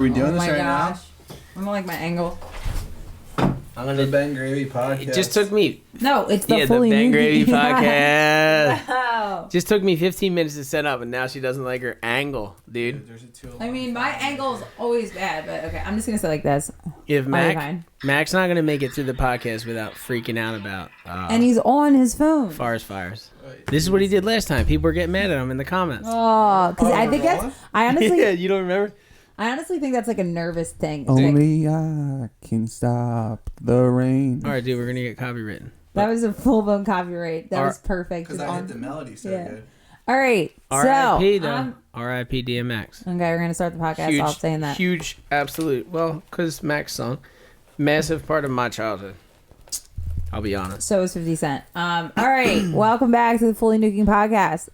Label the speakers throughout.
Speaker 1: Are we doing this
Speaker 2: my
Speaker 1: right
Speaker 2: gosh. I don't like my angle.
Speaker 1: I'm gonna the Ben Gravy podcast.
Speaker 3: It just took me.
Speaker 2: No, it's the
Speaker 3: the
Speaker 2: fully
Speaker 3: Ben
Speaker 2: Nuking
Speaker 3: Gravy podcast.
Speaker 2: Wow.
Speaker 3: Just took me 15 minutes to set up, and now she doesn't like her angle, dude.
Speaker 2: I mean, my angle is always bad, but okay, I'm just gonna say like this.
Speaker 3: If
Speaker 2: fine.
Speaker 3: Mac's not gonna make it through the podcast without freaking out about.
Speaker 2: And he's on his phone.
Speaker 3: Fires. This is what he did last time. People were getting mad at him in the comments.
Speaker 2: Oh, because I think that's. I honestly.
Speaker 3: Yeah, you don't remember?
Speaker 2: I honestly think that's like a nervous thing.
Speaker 1: Only I can stop the rain.
Speaker 3: All right, dude, we're gonna get copywritten.
Speaker 2: That was a full blown copyright. That was perfect.
Speaker 1: Because I hit the melody so good.
Speaker 2: All right.
Speaker 3: R.I.P.
Speaker 2: So,
Speaker 3: though. R.I.P. DMX.
Speaker 2: okay, we're gonna start the podcast off saying that.
Speaker 3: Huge, absolute. Well, because Mac's song, massive part of my childhood. I'll be honest.
Speaker 2: So is 50 Cent. All right. Welcome back to the Fully Nuking podcast.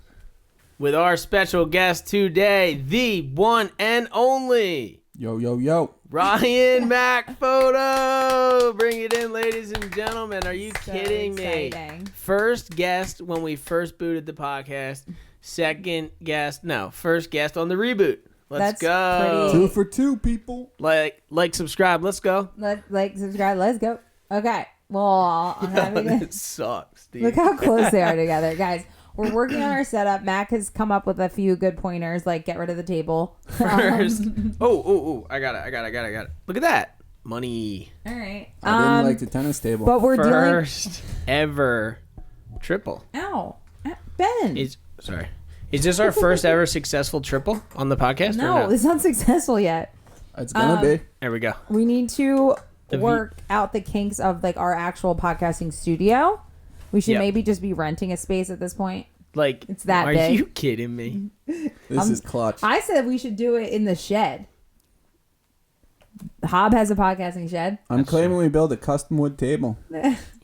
Speaker 3: With our special guest today, the one and only
Speaker 1: Yo.
Speaker 3: Ryan Mac Photo. Bring it in, ladies and gentlemen. Are you kidding me? First guest when we first booted the podcast. First guest on the reboot. Let's go.
Speaker 2: Pretty...
Speaker 1: 2 for 2, people.
Speaker 3: Like, subscribe. Let's go.
Speaker 2: Like, subscribe. Let's go. Okay. Well, I'm happy to...
Speaker 3: It sucks, dude.
Speaker 2: Look how close they are together, guys. We're working on our setup. Mac has come up with a few good pointers, like get rid of the table.
Speaker 3: First. I got it. Look at that. Money.
Speaker 2: All right.
Speaker 1: I didn't like the tennis table.
Speaker 2: But we're
Speaker 3: First ever triple.
Speaker 2: Ow. Ben.
Speaker 3: Is this our first ever successful triple on the podcast?
Speaker 2: No, it's not successful yet.
Speaker 1: It's gonna be.
Speaker 3: There we go.
Speaker 2: We need to work out the kinks of like our actual podcasting studio. We should maybe just be renting a space at this point.
Speaker 3: Like,
Speaker 2: it's that
Speaker 3: big.
Speaker 2: Are
Speaker 3: you kidding me?
Speaker 1: This is clutch.
Speaker 2: I said we should do it in the shed. Hob has a podcasting shed.
Speaker 1: I'm claiming we build a custom wood table.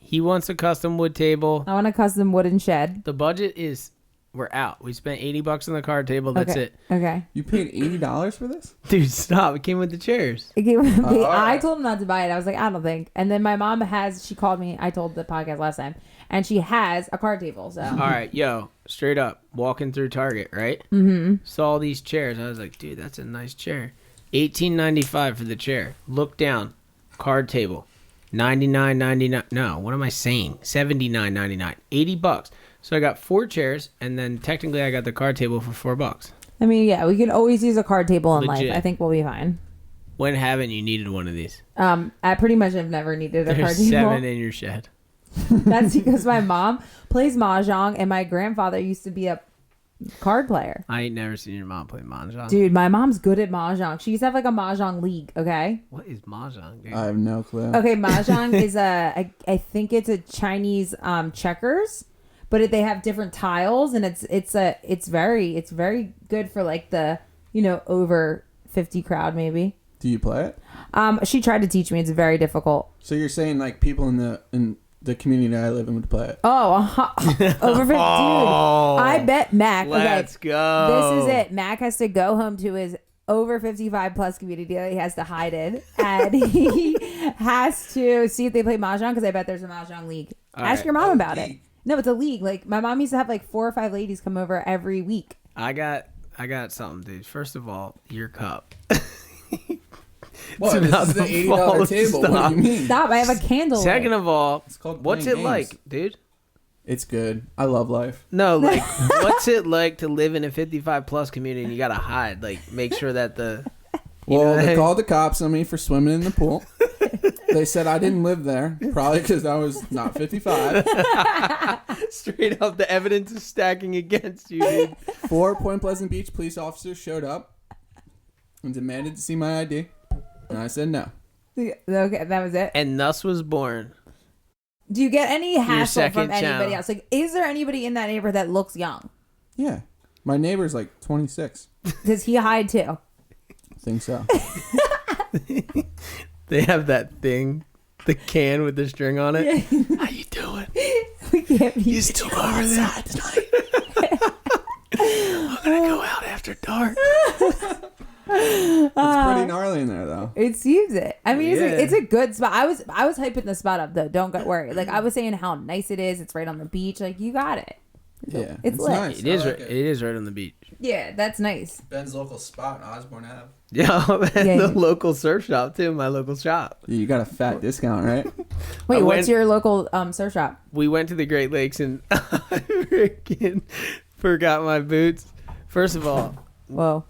Speaker 3: He wants a custom wood table.
Speaker 2: I want a custom wooden shed.
Speaker 3: The budget is, we're out. We spent $80 on the card table. That's it.
Speaker 2: Okay.
Speaker 1: You paid $80 for this?
Speaker 3: Dude, stop. It came with the chairs.
Speaker 2: I told him not to buy it. I was like, I don't think. And then my mom she called me. I told the podcast last time. And she has a card table. So.
Speaker 3: All right. Yo, straight up. Walking through Target, right? Mm-hmm. Saw these chairs. I was like, dude, that's a nice chair. $18.95 for the chair. Look down. Card table. $99.99. No, what am I saying? $79.99. $80. So I got 4 chairs, and then technically I got the card table for $4.
Speaker 2: I mean, yeah, we can always use a card table in
Speaker 3: Legit.
Speaker 2: life. I think we'll be fine.
Speaker 3: When haven't you needed one of these?
Speaker 2: I pretty much have never needed a card
Speaker 3: There's
Speaker 2: table.
Speaker 3: 7 in your shed.
Speaker 2: That's because my mom plays mahjong, and my grandfather used to be a card player.
Speaker 3: I ain't never seen your mom play mahjong.
Speaker 2: Dude, my mom's good at mahjong. She used to have like a mahjong league, okay?
Speaker 3: What is mahjong, dude?
Speaker 1: I have no clue.
Speaker 2: Okay, mahjong is I think it's a Chinese checkers, but they have different tiles, and it's very good for like the over 50 crowd maybe.
Speaker 1: Do you play it?
Speaker 2: She tried to teach me. It's very difficult.
Speaker 1: So you're saying like people in the community I live in would play it?
Speaker 2: Oh, over 50. Dude, I bet Mac.
Speaker 3: Let's
Speaker 2: go. This is it. Mac has to go home to his over 55 plus community that he has to hide in, and he has to see if they play mahjong because I bet there's a mahjong league. Ask your mom about it. No, it's a league. Like my mom used to have like 4 or 5 ladies come over every week.
Speaker 3: I got something, dude. First of all, your cup.
Speaker 1: What? This is the $80 table. What do you mean?
Speaker 2: Stop! I have a candle.
Speaker 3: Second of all, what's it
Speaker 1: games.
Speaker 3: like, dude?
Speaker 1: It's good. I love life.
Speaker 3: No, like, what's it like to live in a 55 plus community and you gotta hide? Like, make sure that
Speaker 1: they called the cops on me for swimming in the pool. They said I didn't live there, probably because I was not 55.
Speaker 3: Straight up, the evidence is stacking against you, dude.
Speaker 1: 4 Point Pleasant Beach police officers showed up and demanded to see my ID. And I said no.
Speaker 2: Okay, that was it.
Speaker 3: And thus was born.
Speaker 2: Do you get any hassle from anybody
Speaker 3: channel.
Speaker 2: else? Like, is there anybody in that neighborhood that looks young?
Speaker 1: Yeah. My neighbor's like 26.
Speaker 2: Does he hide too?
Speaker 1: I think so.
Speaker 3: They have that thing, the can with the string on it. Yeah. How you doing?
Speaker 2: We can't be.
Speaker 3: You still over there tonight? I'm gonna go out after dark.
Speaker 1: It's pretty gnarly in there, though.
Speaker 2: It seems it. I mean, it's a good spot. I was hyping the spot up though. Don't get worried. Like I was saying how nice it is. It's right on the beach. Like you got it.
Speaker 1: Yeah,
Speaker 2: it's lit.
Speaker 1: nice.
Speaker 3: It is right on the beach.
Speaker 2: Yeah, that's nice.
Speaker 1: Ben's local spot in Osborne Ave.
Speaker 3: Yeah,
Speaker 2: Yeah.
Speaker 3: the local surf shop too. My local shop.
Speaker 1: You got a fat discount, right?
Speaker 2: Wait, what's your local surf shop?
Speaker 3: We went to the Great Lakes and I freaking forgot my boots. First of all,
Speaker 2: Whoa.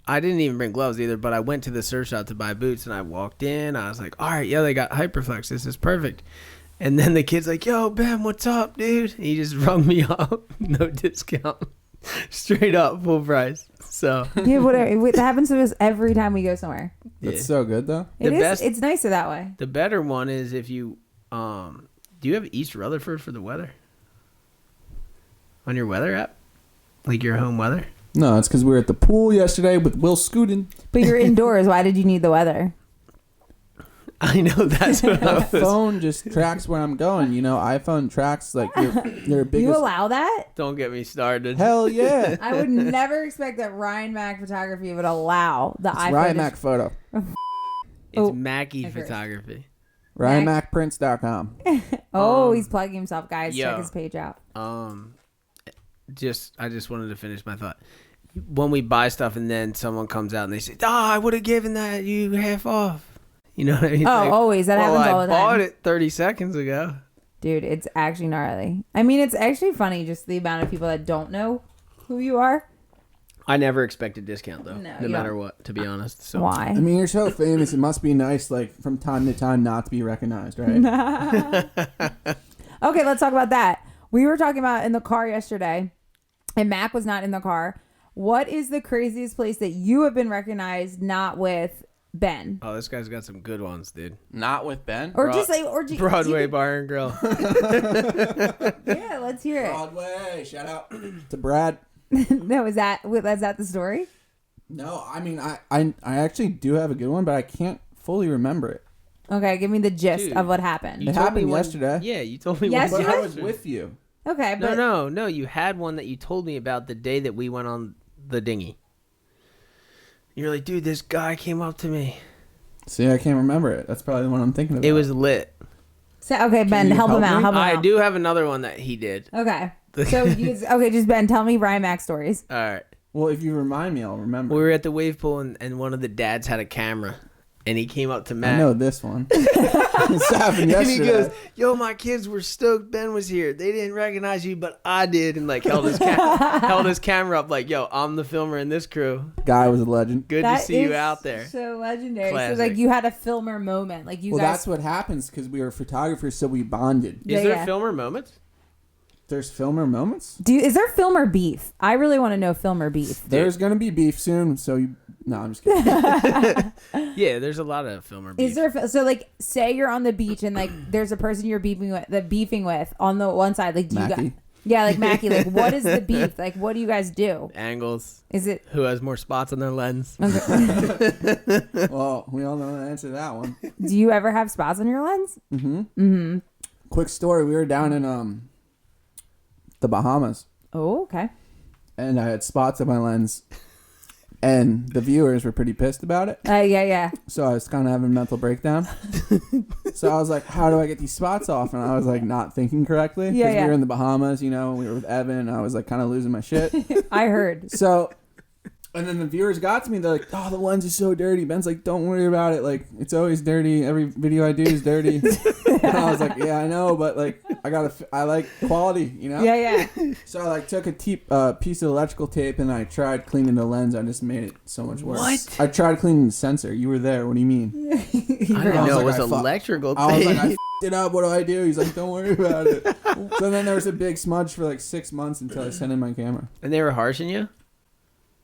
Speaker 3: I didn't even bring gloves either, but I went to the surf shop to buy boots and I walked in. I was like, all right, yeah, they got Hyperflex. This is perfect. And then the kid's like, yo, Ben, what's up, dude? He just rung me up. No discount. Straight up, full price. So
Speaker 2: Yeah, whatever. That happens to us every time we go somewhere.
Speaker 1: That's
Speaker 3: yeah.
Speaker 1: so good, though.
Speaker 2: It's nicer that way.
Speaker 3: The better one is if you, do you have East Rutherford for the weather? On your weather app? Like your home weather?
Speaker 1: No, it's because we were at the pool yesterday with Will Scootin.
Speaker 2: But you're indoors. Why did you need the weather?
Speaker 3: I know, that's what I
Speaker 1: My
Speaker 3: was.
Speaker 1: phone just tracks where I'm going. You know, iPhone tracks like your biggest.
Speaker 2: You allow that?
Speaker 3: Don't get me started.
Speaker 1: Hell yeah.
Speaker 2: I would never expect that Ryan Mac Photography would allow the
Speaker 1: It's
Speaker 2: iPhone.
Speaker 1: Ryan Mac Photo.
Speaker 3: It's Mackie
Speaker 2: okay.
Speaker 3: Photography.
Speaker 1: RyanMacPrints.com.
Speaker 2: He's plugging himself, guys.
Speaker 3: yo.
Speaker 2: Check his page out.
Speaker 3: I just wanted to finish my thought. When we buy stuff and then someone comes out and they say, I would have given that you half off. You know what I mean?
Speaker 2: Always. That happens all the time.
Speaker 3: I bought it 30 seconds ago.
Speaker 2: Dude, it's actually gnarly. I mean, it's actually funny just the amount of people that don't know who you are.
Speaker 3: I never expect a discount though,
Speaker 2: No,
Speaker 3: no matter what, to be honest. So
Speaker 2: Why?
Speaker 1: I mean, you're so famous. It must be nice, like, from time to time not to be recognized, right?
Speaker 2: Okay, let's talk about that. We were talking about in the car yesterday, and Mac was not in the car. What is the craziest place that you have been recognized not with Ben?
Speaker 3: Oh, this guy's got some good ones, dude.
Speaker 1: Not with Ben?
Speaker 2: Or just like, or do,
Speaker 3: Broadway Bar and Grill.
Speaker 2: Yeah, let's hear it.
Speaker 1: Broadway. Shout out to Brad.
Speaker 2: No, is that the story?
Speaker 1: No, I mean, I actually do have a good one, but I can't fully remember it.
Speaker 2: Okay, give me the gist
Speaker 3: Dude,
Speaker 2: of what happened.
Speaker 3: You
Speaker 1: It
Speaker 3: told
Speaker 1: happened
Speaker 3: me
Speaker 1: yesterday.
Speaker 3: Yeah, you told me.
Speaker 2: Yes,
Speaker 3: one.
Speaker 1: But
Speaker 2: you
Speaker 1: I
Speaker 2: did?
Speaker 1: was with you.
Speaker 2: Okay, but
Speaker 3: No. You had one that you told me about the day that we went on the dinghy. You're like, dude, this guy came up to me.
Speaker 1: See, I can't remember it. That's probably the one I'm thinking about.
Speaker 3: It was lit.
Speaker 2: so, okay, Ben,
Speaker 1: you
Speaker 2: help him
Speaker 1: help
Speaker 2: out.
Speaker 1: me?
Speaker 2: Help him
Speaker 3: I
Speaker 2: out.
Speaker 3: do have another one that he did.
Speaker 2: Okay. So just Ben, tell me Ryan Mac stories.
Speaker 3: All right.
Speaker 1: Well, if you remind me, I'll remember.
Speaker 3: We were at the wave pool and one of the dads had a camera. And he came up to Matt.
Speaker 1: I know this one. This happened yesterday.
Speaker 3: And he goes, yo, my kids were stoked Ben was here. They didn't recognize you, but I did. And like held his camera up like, yo, I'm the filmer in this crew.
Speaker 1: Guy was a legend.
Speaker 3: Good
Speaker 2: That
Speaker 3: to see you
Speaker 2: is
Speaker 3: out there.
Speaker 2: So legendary.
Speaker 3: Classic.
Speaker 2: So like you had a filmer moment. Like you
Speaker 1: Well,
Speaker 2: guys.
Speaker 1: that's what happens because we were photographers, so we bonded.
Speaker 2: Yeah,
Speaker 3: Is there
Speaker 2: yeah.
Speaker 3: filmer moments?
Speaker 1: There's filmer moments.
Speaker 2: Is there filmer beef? I really want to know filmer beef.
Speaker 1: There's gonna be beef soon, so you. No, I'm just kidding.
Speaker 3: Yeah, there's a lot of filmer beef.
Speaker 2: Is there so like say you're on the beach and like there's a person you're beefing with on the one side like do you
Speaker 1: Mackie.
Speaker 2: guys yeah like Mackie like what is the beef like what do you guys do?
Speaker 3: Angles.
Speaker 2: Is it
Speaker 3: Who has more spots on their lens?
Speaker 1: Well, we all know the answer to that one.
Speaker 2: do you ever have spots on your lens?
Speaker 1: Quick story: we were down in the Bahamas,
Speaker 2: Oh, okay.
Speaker 1: and I had spots on my lens, and the viewers were pretty pissed about it.
Speaker 2: Yeah.
Speaker 1: So I was kind of having a mental breakdown. So I was like, how do I get these spots off? And I was like not thinking correctly.
Speaker 2: Yeah,
Speaker 1: We
Speaker 2: yeah.
Speaker 1: were in the Bahamas, you know, we were with Evan, and I was like kind of losing my shit.
Speaker 2: I heard.
Speaker 1: So, and then the viewers got to me. They're like, oh, the lens is so dirty. Ben's like, don't worry about it. Like, it's always dirty. Every video I do is dirty. And I was like, yeah, I know, but like, I like quality, you know?
Speaker 2: Yeah.
Speaker 1: So I like took a piece of electrical tape and I tried cleaning the lens. I just made it so much worse.
Speaker 3: What?
Speaker 1: I tried cleaning the sensor. You were there. What do you mean?
Speaker 3: I didn't
Speaker 1: I was
Speaker 3: know
Speaker 1: like,
Speaker 3: it was
Speaker 1: I fuck-
Speaker 3: electrical
Speaker 1: I was like, I
Speaker 3: tape.
Speaker 1: f***ed it up. What do I do? He's like, don't worry about it. So then there was a big smudge for like 6 months until I sent in my camera.
Speaker 3: And they were harshing you?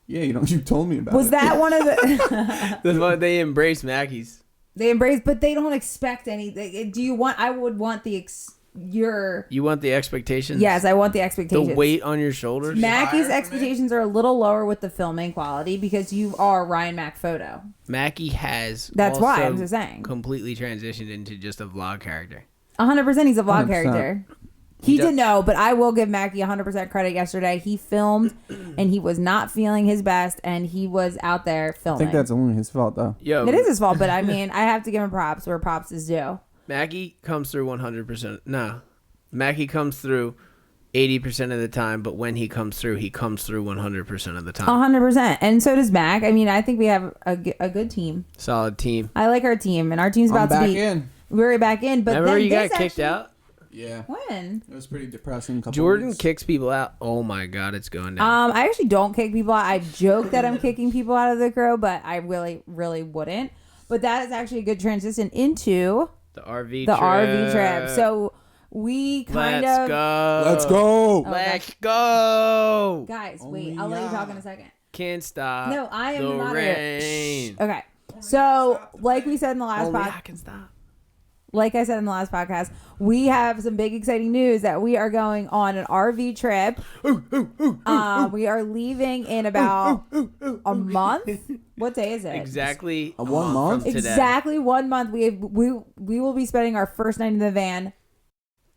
Speaker 1: Yeah, you told me about it.
Speaker 2: Was that one of the
Speaker 3: That's why they embraced Mackey's.
Speaker 2: they embrace but they don't expect anything. Do you want I would want the
Speaker 3: You want the expectations?
Speaker 2: Yes, I want the expectations.
Speaker 3: The weight on your shoulders?
Speaker 2: Mackie's
Speaker 1: Higher for me?
Speaker 2: expectations are a little lower with the filming quality because you are Ryan Mac Photo.
Speaker 3: Mackie has
Speaker 2: That's why I'm
Speaker 3: also
Speaker 2: just saying.
Speaker 3: completely transitioned into just a vlog character.
Speaker 2: 100% he's a vlog
Speaker 1: 100%.
Speaker 2: character. He didn't know, but I will give Mackie 100% credit yesterday. He filmed and he was not feeling his best and he was out there
Speaker 1: I
Speaker 2: filming.
Speaker 1: think that's only his fault, though.
Speaker 3: Yo,
Speaker 2: It is his fault, but I mean, I have to give him props where props is due.
Speaker 3: Mackie comes through 100%. No. Mackie comes through 80% of the time, but when he comes through 100% of the time.
Speaker 2: 100%. And so does Mac. I mean, I think we have a good team.
Speaker 3: Solid team.
Speaker 2: I like our team, and our team's about
Speaker 1: I'm
Speaker 2: to be
Speaker 1: back in.
Speaker 2: we're back in. But
Speaker 3: Remember
Speaker 2: then
Speaker 3: you got
Speaker 2: this
Speaker 3: kicked
Speaker 2: actually-
Speaker 3: out?
Speaker 1: Yeah.
Speaker 2: When?
Speaker 1: It was pretty depressing. A couple
Speaker 3: Jordan
Speaker 1: weeks.
Speaker 3: kicks people out. Oh my God, it's going down.
Speaker 2: I actually don't kick people out. I joke that I'm kicking people out of the crew, but I really, really wouldn't. But that is actually a good transition into
Speaker 3: the RV
Speaker 2: the
Speaker 3: trip.
Speaker 2: RV trip. So we kind
Speaker 3: Let's
Speaker 2: of
Speaker 3: go.
Speaker 1: Let's go.
Speaker 3: Let's go.
Speaker 2: guys.
Speaker 1: Only
Speaker 2: Wait, I'll let you talk in a
Speaker 1: ya.
Speaker 2: second.
Speaker 3: Can't stop.
Speaker 2: No, I am
Speaker 3: the
Speaker 2: the moderator.
Speaker 3: rain.
Speaker 2: Shh. Okay. So, like we said in the last
Speaker 3: Only
Speaker 2: podcast,
Speaker 3: I can stop.
Speaker 2: like I said in the last podcast, we have some big exciting news that we are going on an RV trip. We are leaving in about a month. What day is it?
Speaker 3: Exactly
Speaker 1: A 1 month?
Speaker 3: from today.
Speaker 2: Exactly 1 month. We will be spending our first night in the van.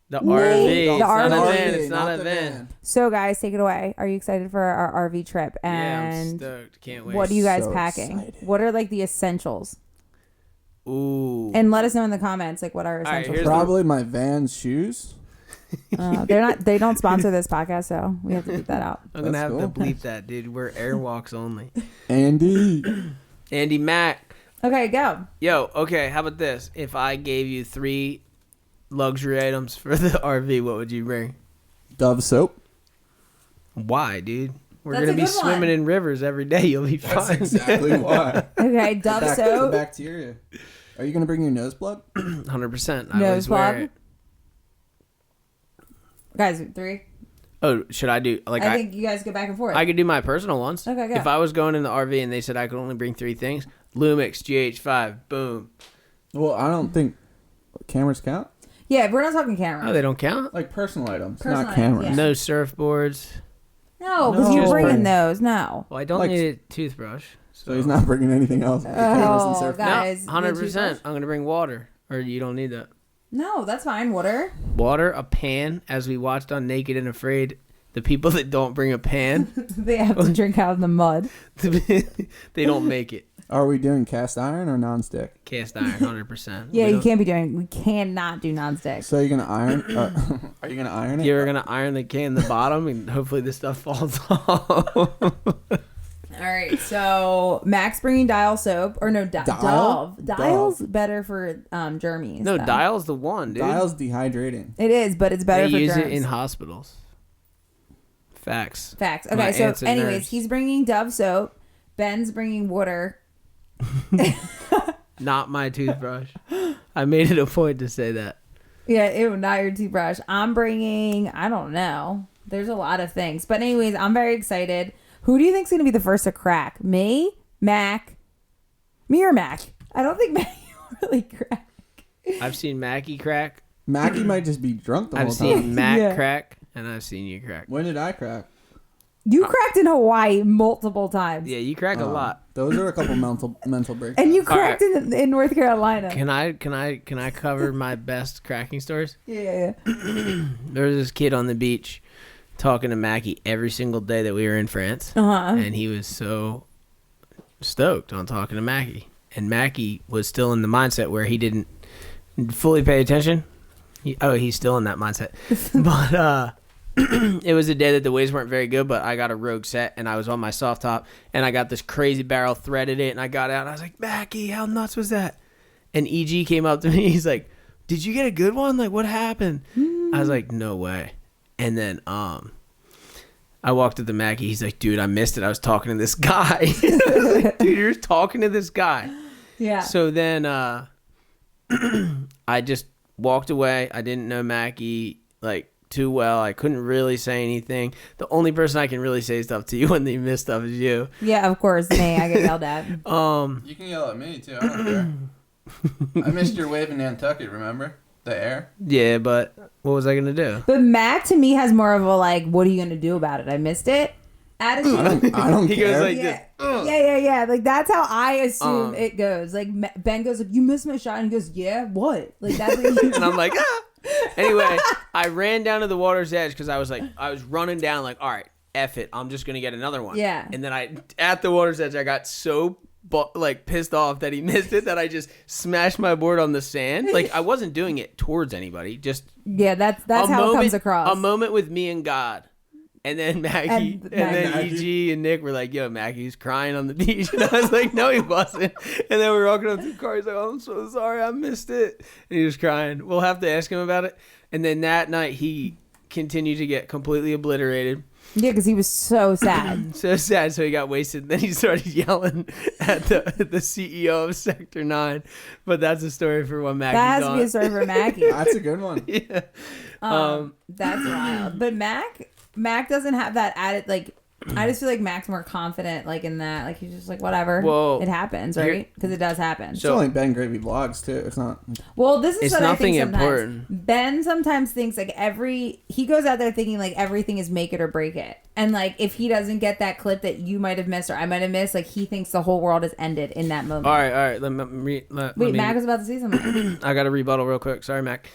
Speaker 3: The
Speaker 2: Wait,
Speaker 3: RV.
Speaker 2: the
Speaker 3: It's not a
Speaker 2: RV.
Speaker 3: van. It's not a
Speaker 1: the
Speaker 3: van.
Speaker 2: So, guys, take it away. Are you excited for our RV trip?
Speaker 3: Yeah, I'm
Speaker 2: And
Speaker 3: stoked. Can't wait.
Speaker 2: what are you guys
Speaker 1: So
Speaker 2: packing?
Speaker 1: excited.
Speaker 2: What are like the essentials?
Speaker 3: Ooh.
Speaker 2: And let us know in the comments like what our
Speaker 3: right,
Speaker 2: essentials.
Speaker 3: here's
Speaker 2: are.
Speaker 1: Probably my Vans shoes.
Speaker 2: They're not. They don't sponsor this podcast, so we have to keep that out.
Speaker 3: I'm gonna
Speaker 1: That's
Speaker 3: have to
Speaker 1: cool.
Speaker 3: bleep that, dude. We're airwalks only.
Speaker 1: Andy.
Speaker 3: Andy Mack.
Speaker 2: Okay, go.
Speaker 3: Yo, okay, how about this? If I gave you 3 luxury items for the RV, what would you bring?
Speaker 1: Dove soap.
Speaker 3: Why, dude? We're
Speaker 2: That's
Speaker 3: gonna
Speaker 2: a
Speaker 3: be
Speaker 2: good one.
Speaker 3: swimming in rivers every day. You'll be
Speaker 1: That's
Speaker 3: fine.
Speaker 1: exactly why.
Speaker 2: Okay, Dove
Speaker 1: The
Speaker 2: soap.
Speaker 1: bacteria. Are you going to bring your nose plug?
Speaker 3: 100%. I
Speaker 2: Nose
Speaker 3: always wear
Speaker 2: plug?
Speaker 3: it.
Speaker 2: Guys, 3.
Speaker 3: Oh, should I do like
Speaker 2: I think you guys go back and forth.
Speaker 3: I could do my personal ones.
Speaker 2: Okay, go.
Speaker 3: If I was going in the RV and they said I could only bring 3 things, Lumix GH5, boom.
Speaker 1: Well, I don't think cameras count.
Speaker 2: Yeah, we're not talking camera.
Speaker 3: Oh, they don't count?
Speaker 1: Like personal items,
Speaker 2: Personal
Speaker 1: not
Speaker 2: items,
Speaker 1: cameras.
Speaker 2: yeah.
Speaker 3: No surfboards.
Speaker 2: No, because
Speaker 1: No.
Speaker 2: you're
Speaker 1: Just
Speaker 2: bringing
Speaker 1: bring-
Speaker 2: those. No.
Speaker 3: Well, I don't
Speaker 1: Like-
Speaker 3: need a toothbrush.
Speaker 1: So he's not bringing anything else. Cameras and
Speaker 2: Oh,
Speaker 1: surf.
Speaker 2: God. Guys,
Speaker 3: no,
Speaker 2: no
Speaker 3: 100%.
Speaker 2: toothbrush?
Speaker 3: I'm going to bring water. Or you don't need that.
Speaker 2: No, that's fine. Water.
Speaker 3: Water, a pan, as we watched on Naked and Afraid. The people that don't bring a pan,
Speaker 2: They have to drink out of the mud.
Speaker 3: they don't make it.
Speaker 1: Are we doing cast iron or nonstick?
Speaker 3: Cast iron, 100%.
Speaker 2: Yeah,
Speaker 3: We
Speaker 2: you
Speaker 3: don't-
Speaker 2: can't be doing. We cannot do nonstick.
Speaker 1: So you're gonna iron? Are you gonna iron it?
Speaker 3: You're going to iron the can in the bottom and hopefully this stuff falls off.
Speaker 2: All right, so Max bringing Dial soap or no
Speaker 1: Dial?
Speaker 2: Dove. Dial's better for germs.
Speaker 3: No,
Speaker 2: though.
Speaker 3: Dial's the one, dude.
Speaker 1: Dial's dehydrating.
Speaker 2: It is, but it's better
Speaker 3: They
Speaker 2: for
Speaker 3: use
Speaker 2: germs.
Speaker 3: it in hospitals. Facts.
Speaker 2: Facts.
Speaker 3: My
Speaker 2: Okay, so
Speaker 3: aunts and
Speaker 2: anyways,
Speaker 3: nerds.
Speaker 2: he's bringing Dove soap. Ben's bringing water.
Speaker 3: Not my toothbrush. I made it a point to say that.
Speaker 2: Yeah, ew, not your toothbrush. I'm bringing. I don't know. There's a lot of things, but anyways, I'm very excited. Who do you think's gonna be the first to crack? Me, Mac, me or Mac? I don't think Mac will really crack.
Speaker 3: I've seen Mackie crack.
Speaker 1: Mackie might just be drunk the whole
Speaker 3: I've
Speaker 1: time.
Speaker 3: seen Mac
Speaker 2: Yeah.
Speaker 3: crack. And I've seen you crack.
Speaker 1: When did I crack?
Speaker 2: You cracked in Hawaii multiple times,
Speaker 3: Yeah, you crack a lot.
Speaker 1: Those are a couple mental breaks.
Speaker 2: and you
Speaker 3: All right.
Speaker 2: cracked in North Carolina.
Speaker 3: Can I cover my best cracking stories?
Speaker 2: Yeah.
Speaker 3: There was this kid on the beach talking to Mackie every single day that we were in France.
Speaker 2: Uh-huh.
Speaker 3: And he was so stoked on talking to Mackie. And Mackie was still in the mindset where he didn't fully pay attention. He's still in that mindset. But it was a day that the waves weren't very good, but I got a rogue set and I was on my soft top and I got this crazy barrel, threaded it, and I got out and I was like, Mackie, how nuts was that? And EG came up to me. He's like, did you get a good one? Like, what happened? I was like, no way. And then I walked up to Mackie. He's like, dude, I missed it. I was talking to this guy. I was like, dude, you're talking to this guy.
Speaker 2: Yeah.
Speaker 3: So then I just walked away. I didn't know Mackie like too well. I couldn't really say anything. The only person I can really say stuff to you when they miss stuff is you.
Speaker 2: Yeah, of course, me. I get yelled at.
Speaker 1: You can yell at me too. I don't care. I missed your wave in Nantucket. Remember the air?
Speaker 3: Yeah, but what was I gonna do?
Speaker 2: But Mac to me has more of a like, what are you gonna do about it? I missed it. Attitude.
Speaker 1: I don't
Speaker 3: He
Speaker 1: care.
Speaker 3: goes like
Speaker 2: Yeah.
Speaker 3: this.
Speaker 2: Yeah. Like that's how I assume it goes. Like Ben goes like, "You missed my shot," and he goes, "Yeah, what?" Like that's what he
Speaker 3: And I'm like, ah. Anyway, I ran down to the water's edge because I was running down like, all right, F it, I'm just gonna get another one.
Speaker 2: Yeah.
Speaker 3: And then at the water's edge, I got so like pissed off that he missed it, that I just smashed my board on the sand. Like I wasn't doing it towards anybody. Just
Speaker 2: that's how it comes across.
Speaker 3: A moment with me and God. And then Maggie, and then EG and Nick were like, yo, Maggie's crying on the beach. And I was like, no, he wasn't. And then we were walking up to the car. He's like, oh, I'm so sorry. I missed it. And he was crying. We'll have to ask him about it. And then that night, he continued to get completely obliterated.
Speaker 2: Yeah, because he was so sad.
Speaker 3: So sad. So he got wasted. Then he started yelling at the CEO of Sector 9. But that's a story for when Maggie's
Speaker 2: That has to be a story for Maggie.
Speaker 1: That's a good one.
Speaker 3: Yeah.
Speaker 2: That's wild. But Mac doesn't have that added, like, I just feel like Mac's more confident, like, in that. Like, he's just like, whatever.
Speaker 3: Well,
Speaker 2: it happens, right? Because it does happen.
Speaker 1: It's only Ben Gravy vlogs, too. It's not...
Speaker 2: Well, this is
Speaker 3: it's
Speaker 2: what I think sometimes.
Speaker 3: Important.
Speaker 2: Ben sometimes thinks, like, he goes out there thinking, like, everything is make it or break it. And, like, if he doesn't get that clip that you might have missed or I might have missed, like, he thinks the whole world has ended in that moment.
Speaker 3: All right. Wait,
Speaker 2: Mac was about to say something.
Speaker 3: I got to rebuttal real quick. Sorry, Mac.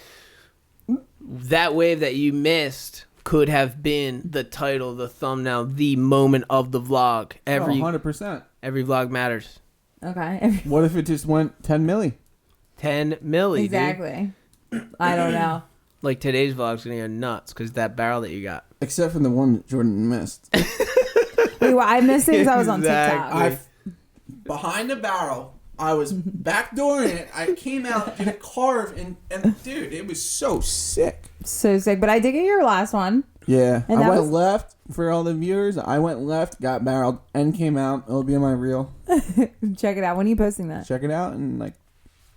Speaker 3: That wave that you missed could have been the title, the thumbnail, the moment of the vlog.
Speaker 1: 100%.
Speaker 3: Every vlog matters.
Speaker 2: Okay.
Speaker 1: What if it just went 10 milli?
Speaker 3: 10 milli,
Speaker 2: Exactly. I don't know.
Speaker 3: Like today's vlog's going to go nuts because that barrel that you got.
Speaker 1: Except for the one that Jordan missed.
Speaker 2: Wait, well, I missed it because I was on TikTok.
Speaker 1: Behind the barrel, I was backdooring it. I came out, did a carve, and dude, it was so sick.
Speaker 2: So sick. But I did get your last one.
Speaker 1: Yeah.
Speaker 2: And
Speaker 1: I went left for all the viewers. I went left, got barreled, and came out. It'll be on my reel.
Speaker 2: Check it out. When are you posting that?
Speaker 1: Check it out, and like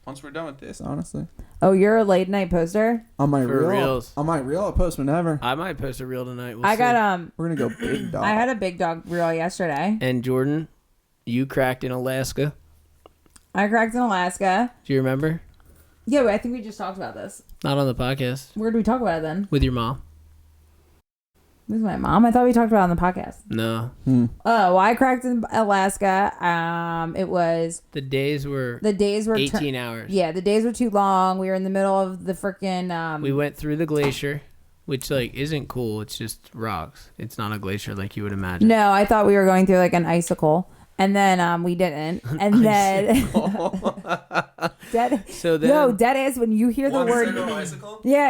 Speaker 1: once we're done with this, honestly.
Speaker 2: Oh, you're a late night poster?
Speaker 1: On my
Speaker 3: For
Speaker 1: reel.
Speaker 3: reels.
Speaker 1: On my reel, I'll post whenever.
Speaker 3: I might post a reel tonight. We'll
Speaker 2: I
Speaker 3: see.
Speaker 2: got
Speaker 1: We're gonna go big dog.
Speaker 2: I had a big dog reel yesterday.
Speaker 3: And Jordan, you cracked in Alaska.
Speaker 2: I cracked in Alaska.
Speaker 3: Do you remember?
Speaker 2: Yeah, I think we just talked about this.
Speaker 3: Not on the podcast.
Speaker 2: Where did we talk about it then?
Speaker 3: With your mom.
Speaker 2: With my mom? I thought we talked about it on the podcast.
Speaker 3: No.
Speaker 2: Oh, well, I cracked in Alaska. It was...
Speaker 3: The days were 18 hours.
Speaker 2: Yeah, the days were too long. We were in the middle of the freaking...
Speaker 3: We went through the glacier, which like isn't cool. It's just rocks. It's not a glacier like you would imagine.
Speaker 2: No, I thought we were going through like an icicle. And then we didn't. And then dead ass when you hear the word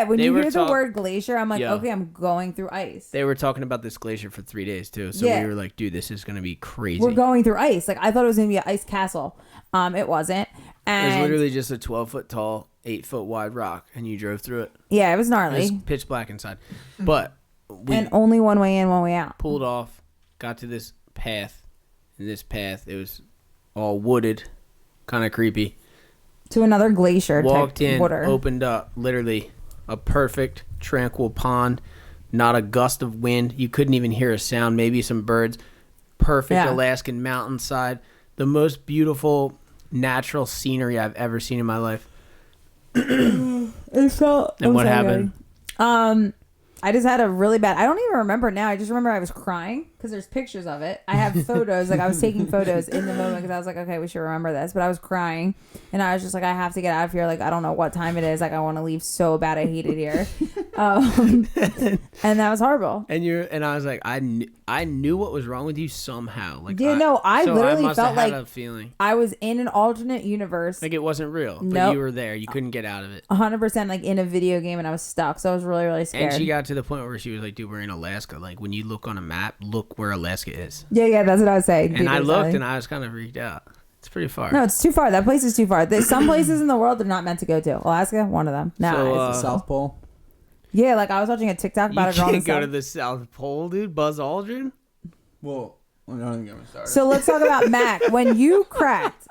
Speaker 2: when you hear the word glacier, I'm like, okay, I'm going through ice.
Speaker 3: They were talking about this glacier for 3 days too. So we were like, dude, this is gonna be crazy.
Speaker 2: We're going through ice. Like I thought it was gonna be an ice castle. It wasn't. And
Speaker 3: it was literally just a 12-foot tall, 8-foot wide rock, and you drove through it.
Speaker 2: Yeah, it was gnarly.
Speaker 3: It was pitch black inside. But we
Speaker 2: and only one way in, one way out.
Speaker 3: Pulled off, got to this path. In this path, it was all wooded, kind of creepy.
Speaker 2: To another glacier.
Speaker 3: Walked
Speaker 2: type
Speaker 3: in,
Speaker 2: water.
Speaker 3: Opened up, literally a perfect, tranquil pond. Not a gust of wind. You couldn't even hear a sound. Maybe some birds. Perfect Alaskan mountainside. The most beautiful natural scenery I've ever seen in my life.
Speaker 2: It felt.
Speaker 3: And what happened?
Speaker 2: I just had a really bad. I don't even remember now. I just remember I was crying because there's pictures of it. I have photos. Like I was taking photos in the moment because I was like, okay, we should remember this. But I was crying, and I was just like, I have to get out of here. Like I don't know what time it is. Like I want to leave so bad. I hate it here. And that was horrible.
Speaker 3: And I was like, I knew what was wrong with you somehow. Like
Speaker 2: I literally felt like
Speaker 3: a feeling.
Speaker 2: I was in an alternate universe.
Speaker 3: Like it wasn't real, but you were there. You couldn't get out of it.
Speaker 2: 100% like in a video game, and I was stuck. So I was really, really scared.
Speaker 3: And she got to the point where she was like, dude, we're in Alaska. Like when you look on a map, look where Alaska is.
Speaker 2: Yeah, that's what I was saying.
Speaker 3: And I looked and I was kind of freaked out. It's pretty far.
Speaker 2: No, it's too far. That place is too far. There's some places in the world they're not meant to go to. Alaska, one of them. No,
Speaker 1: it's the South Pole.
Speaker 2: Yeah, like I was watching a TikTok about a girl.
Speaker 3: You can't go to the South Pole, dude. Buzz Aldrin.
Speaker 1: Well, I don't even get me started.
Speaker 2: So let's talk about Mac. When you cracked,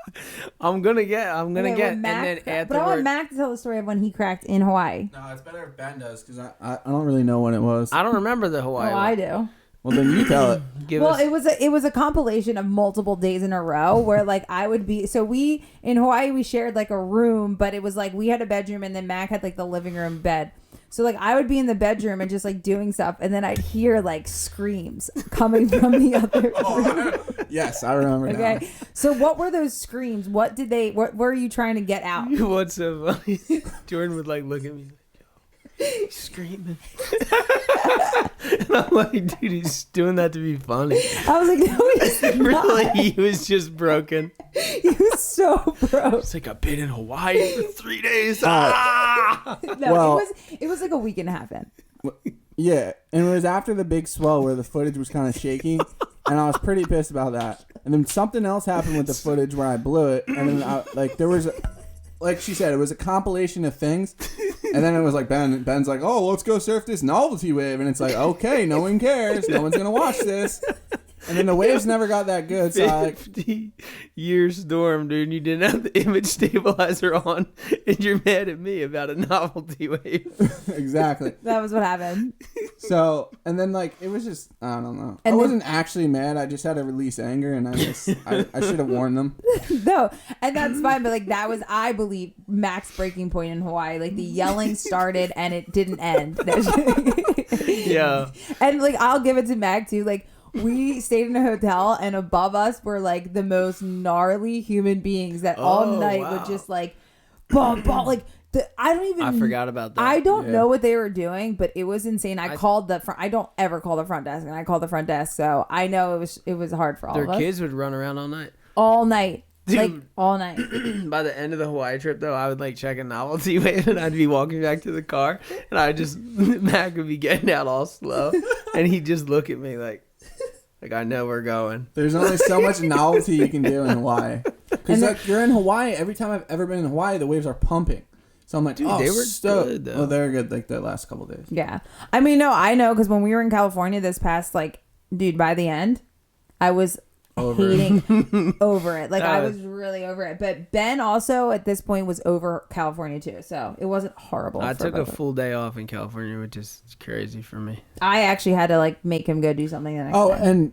Speaker 3: I'm gonna get, and then afterwards.
Speaker 2: But I want Mac to tell the story of when he cracked in Hawaii.
Speaker 1: No, it's better if Ben does because I don't really know when it was.
Speaker 3: I don't remember the Hawaii.
Speaker 2: Oh, I do.
Speaker 1: Well, then you tell it.
Speaker 2: It was a compilation of multiple days in a row where like I would be. So we in Hawaii we shared like a room, but it was like we had a bedroom and then Mac had like the living room bed. So like I would be in the bedroom and just like doing stuff, and then I'd hear like screams coming from the other room.
Speaker 1: Yes, I remember.
Speaker 2: Okay,
Speaker 1: now.
Speaker 2: so what were those screams? What were you trying to get out?
Speaker 3: What's so funny? Jordan would like look at me. He's screaming. And I'm like, dude, he's doing that to be funny.
Speaker 2: I was like, no, he's
Speaker 3: Really,
Speaker 2: not.
Speaker 3: he was just broken.
Speaker 2: He was so broke.
Speaker 3: It's like, I've been in Hawaii for 3 days.
Speaker 2: No,
Speaker 1: Well-
Speaker 2: it was like a week and a half in.
Speaker 1: Yeah, and it was after the big swell where the footage was kind of shaky, and I was pretty pissed about that. And then something else happened with the footage where I blew it, and then there was, like she said, it was a compilation of things, and then it was like Ben's like, oh, let's go surf this novelty wave, and it's like, okay, no one cares, no one's gonna watch this. And then the waves never got that good, so I
Speaker 3: 50-year storm, dude. You didn't have the image stabilizer on, and you're mad at me about a novelty wave.
Speaker 1: exactly.
Speaker 2: That was what happened.
Speaker 1: So, and then like it was just, I don't know.
Speaker 2: And
Speaker 1: I wasn't actually mad. I just had to release anger, and I should have warned them.
Speaker 2: No, and that's fine, but like that was, I believe, Mac's breaking point in Hawaii. Like the yelling started and it didn't end.
Speaker 3: Yeah.
Speaker 2: And like I'll give it to Mac too. Like we stayed in a hotel, and above us were like the most gnarly human beings that all night would just like bump, like.
Speaker 3: I forgot about that.
Speaker 2: I don't know what they were doing, but it was insane. I called the front. I don't ever call the front desk, and I called the front desk, so I know it was hard for all
Speaker 3: Their
Speaker 2: of us.
Speaker 3: kids would run around all night.
Speaker 2: All night.
Speaker 3: Dude.
Speaker 2: Like all night.
Speaker 3: By the end of the Hawaii trip, though, I would like check a novelty wave, and I'd be walking back to the car, and Mac would be getting out all slow, and he'd just look at me like I know we're going.
Speaker 1: There's only so much novelty you can do in Hawaii. Because like you're in Hawaii, every time I've ever been in Hawaii, the waves are pumping. So I'm like,
Speaker 3: Dude,
Speaker 1: oh,
Speaker 3: they were
Speaker 1: so
Speaker 3: good, though.
Speaker 1: well, they were good like the last couple days.
Speaker 2: Yeah. I mean, no, I know, because when we were in California this past, like, dude, by the end, I was hating over it. Like, I was really over it. But Ben also, at this point, was over California, too. So it wasn't horrible.
Speaker 3: I took a
Speaker 2: both of us.
Speaker 3: full day off in California, which is crazy for me.
Speaker 2: I actually had to, like, make him go do something the next
Speaker 1: Oh,
Speaker 2: day.
Speaker 1: and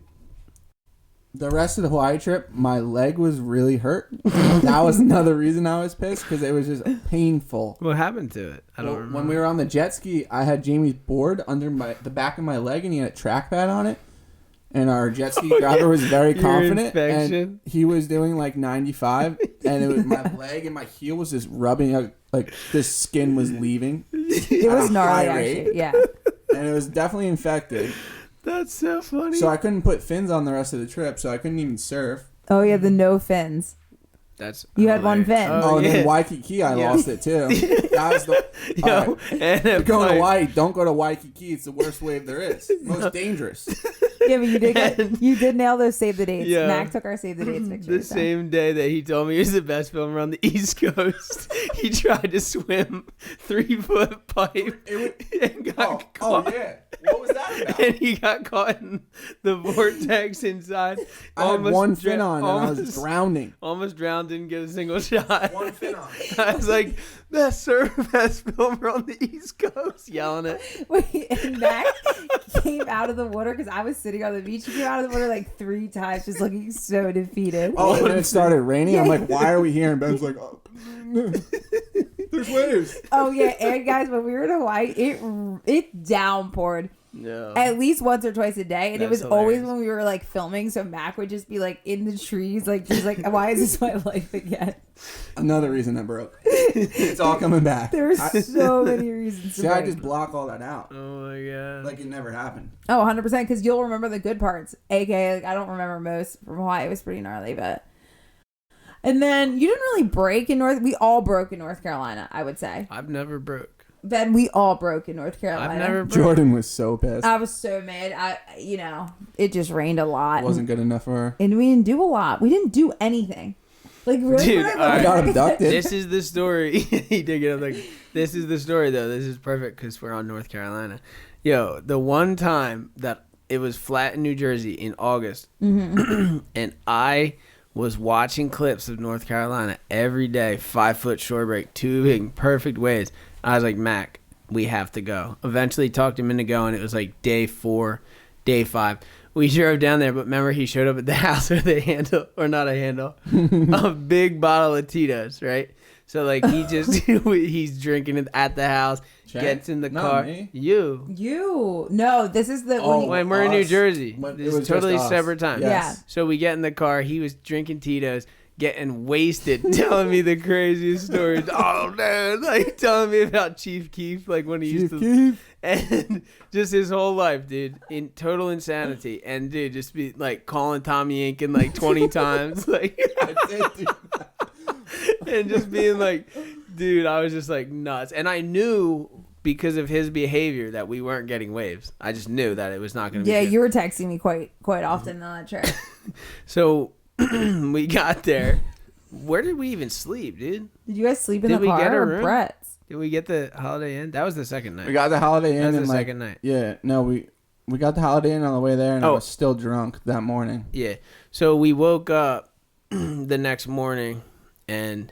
Speaker 1: the rest of the Hawaii trip, my leg was really hurt. That was another reason I was pissed, because it was just painful.
Speaker 3: What happened to it? I don't remember.
Speaker 1: When we were on the jet ski, I had Jamie's board under the back of my leg, and he had a trackpad on it. And our jet ski driver was very confident, and he was doing like 95, and it was my leg and my heel was just rubbing out, like this skin was leaving.
Speaker 2: It was gnarly, actually. Yeah.
Speaker 1: And it was definitely infected.
Speaker 3: That's so funny.
Speaker 1: So I couldn't put fins on the rest of the trip, so I couldn't even surf.
Speaker 2: Oh, yeah, the no fins. You had one fin.
Speaker 1: Oh, and then Waikiki, I lost it too. That was the.
Speaker 3: Yo, and
Speaker 1: you're going to Hawaii, don't go to Waikiki. It's the worst wave there is. Most dangerous.
Speaker 2: Yeah, but you did nail those save the dates.
Speaker 3: Yeah.
Speaker 2: Mac took our save the dates pictures.
Speaker 3: The same day that he told me he was the best swimmer on the East Coast, he tried to swim 3-foot pipe and got caught.
Speaker 1: Oh, yeah. What was that about?
Speaker 3: And he got caught in the vortex inside.
Speaker 1: I had one fin on, and I was drowning.
Speaker 3: Almost drowned, didn't get a single shot.
Speaker 1: One fin on.
Speaker 3: I was like, best swimmer on the East Coast, yelling it.
Speaker 2: Wait, and Mac came out of the water because I was sitting on the beach. He came out of the water like 3 times, just looking so defeated.
Speaker 1: Oh, and then it started raining. I'm like, why are we here? And Ben's like, oh, there's waves.
Speaker 2: Oh yeah, and guys, when we were in Hawaii, it downpoured.
Speaker 3: No.
Speaker 2: At least once or twice a day, and it was
Speaker 3: That's
Speaker 2: always
Speaker 3: hilarious.
Speaker 2: when we were like filming. So Mac would just be like in the trees, like just like, why is this my life again?
Speaker 1: Another reason I broke. It's all coming back.
Speaker 2: There were so many reasons. To
Speaker 1: See, I
Speaker 2: break.
Speaker 1: just block all that out.
Speaker 3: Oh my god.
Speaker 1: Like it never happened.
Speaker 2: Oh, 100%, because you'll remember the good parts. AKA, like, I don't remember most from Hawaii. It was pretty gnarly, but. And then you didn't really break in we all broke in North Carolina, I would say.
Speaker 3: I've never broke.
Speaker 2: Ben, we all broke in North Carolina.
Speaker 3: I've never broke.
Speaker 1: Jordan was so pissed.
Speaker 2: I was so mad. It just rained a lot.
Speaker 1: Wasn't good enough for her.
Speaker 2: And we didn't do a lot. We didn't do anything. Like, really?
Speaker 3: Dude,
Speaker 1: I got abducted.
Speaker 3: This is the story. He did get up like, this is the story though. This is perfect because we're on North Carolina. Yo, the one time that it was flat in New Jersey in August, and I was watching clips of North Carolina every day, 5-foot shore break, tubing, perfect waves. I was like, Mac, we have to go. Eventually talked him into going. It was like day 4, day 5. We drove down there, but remember he showed up at the house with a handle, or not a handle, a big bottle of Tito's, right? So like he just, he's drinking it at the house, gets in the car.
Speaker 1: Me.
Speaker 2: You. No, this is the...
Speaker 3: When we're in New
Speaker 1: Us.
Speaker 3: Jersey.
Speaker 1: When it
Speaker 3: This
Speaker 1: was
Speaker 3: is totally
Speaker 1: just us.
Speaker 3: separate time.
Speaker 1: Yes.
Speaker 2: Yeah.
Speaker 3: So we get in the car. He was drinking Tito's, getting wasted, telling me the craziest stories. Oh, dude, like telling me about Chief Keef, like when he used to, and just his whole life, dude, in total insanity. And dude, just be like calling Tommy Incan like 20 times, like, and just being like, dude, I was just like nuts. And I knew because of his behavior that we weren't getting waves. I just knew that it was not going to be.
Speaker 2: Yeah,
Speaker 3: good.
Speaker 2: you were texting me quite often on that trip.
Speaker 3: So we got there. Where did we even sleep, dude?
Speaker 2: Did you guys sleep in
Speaker 3: Did
Speaker 2: the
Speaker 3: we
Speaker 2: car
Speaker 3: get a
Speaker 2: or
Speaker 3: room?
Speaker 2: Brett's?
Speaker 3: Did we get the Holiday Inn? That was the second night.
Speaker 1: We got the Holiday Inn.
Speaker 3: That was the
Speaker 1: and
Speaker 3: second night.
Speaker 1: Yeah, no, we got the Holiday Inn on the way there, and I
Speaker 3: Oh.
Speaker 1: was still drunk that morning.
Speaker 3: Yeah. So we woke up the next morning and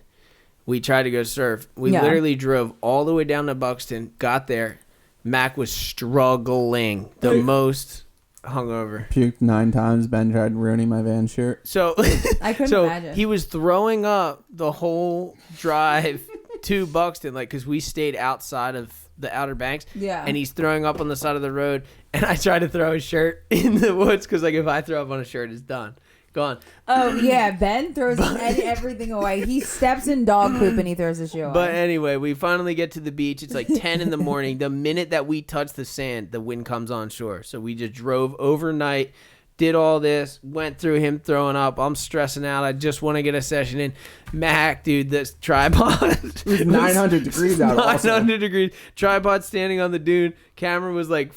Speaker 3: we tried to go surf. We literally drove all the way down to Buxton, got there. Mac was struggling the most hungover.
Speaker 1: Puked 9 times. Ben tried ruining my van shirt.
Speaker 3: So
Speaker 2: I couldn't imagine.
Speaker 3: He was throwing up the whole drive to Buxton, like, because we stayed outside of the Outer Banks.
Speaker 2: Yeah.
Speaker 3: And he's throwing up on the side of the road. And I tried to throw his shirt in the woods because, like, if I throw up on a shirt, it's done. Gone.
Speaker 2: Oh, yeah. Ben throws everything away. He steps in dog poop and he throws his shoe away.
Speaker 3: But anyway, we finally get to the beach. It's like 10 in the morning. The minute that we touch the sand, the wind comes on shore. So we just drove overnight, did all this, went through him throwing up. I'm stressing out. I just want to get a session in. Mac, dude, this tripod.
Speaker 1: It was 900 degrees out.
Speaker 3: 900 degrees. Tripod standing on the dune. Camera was like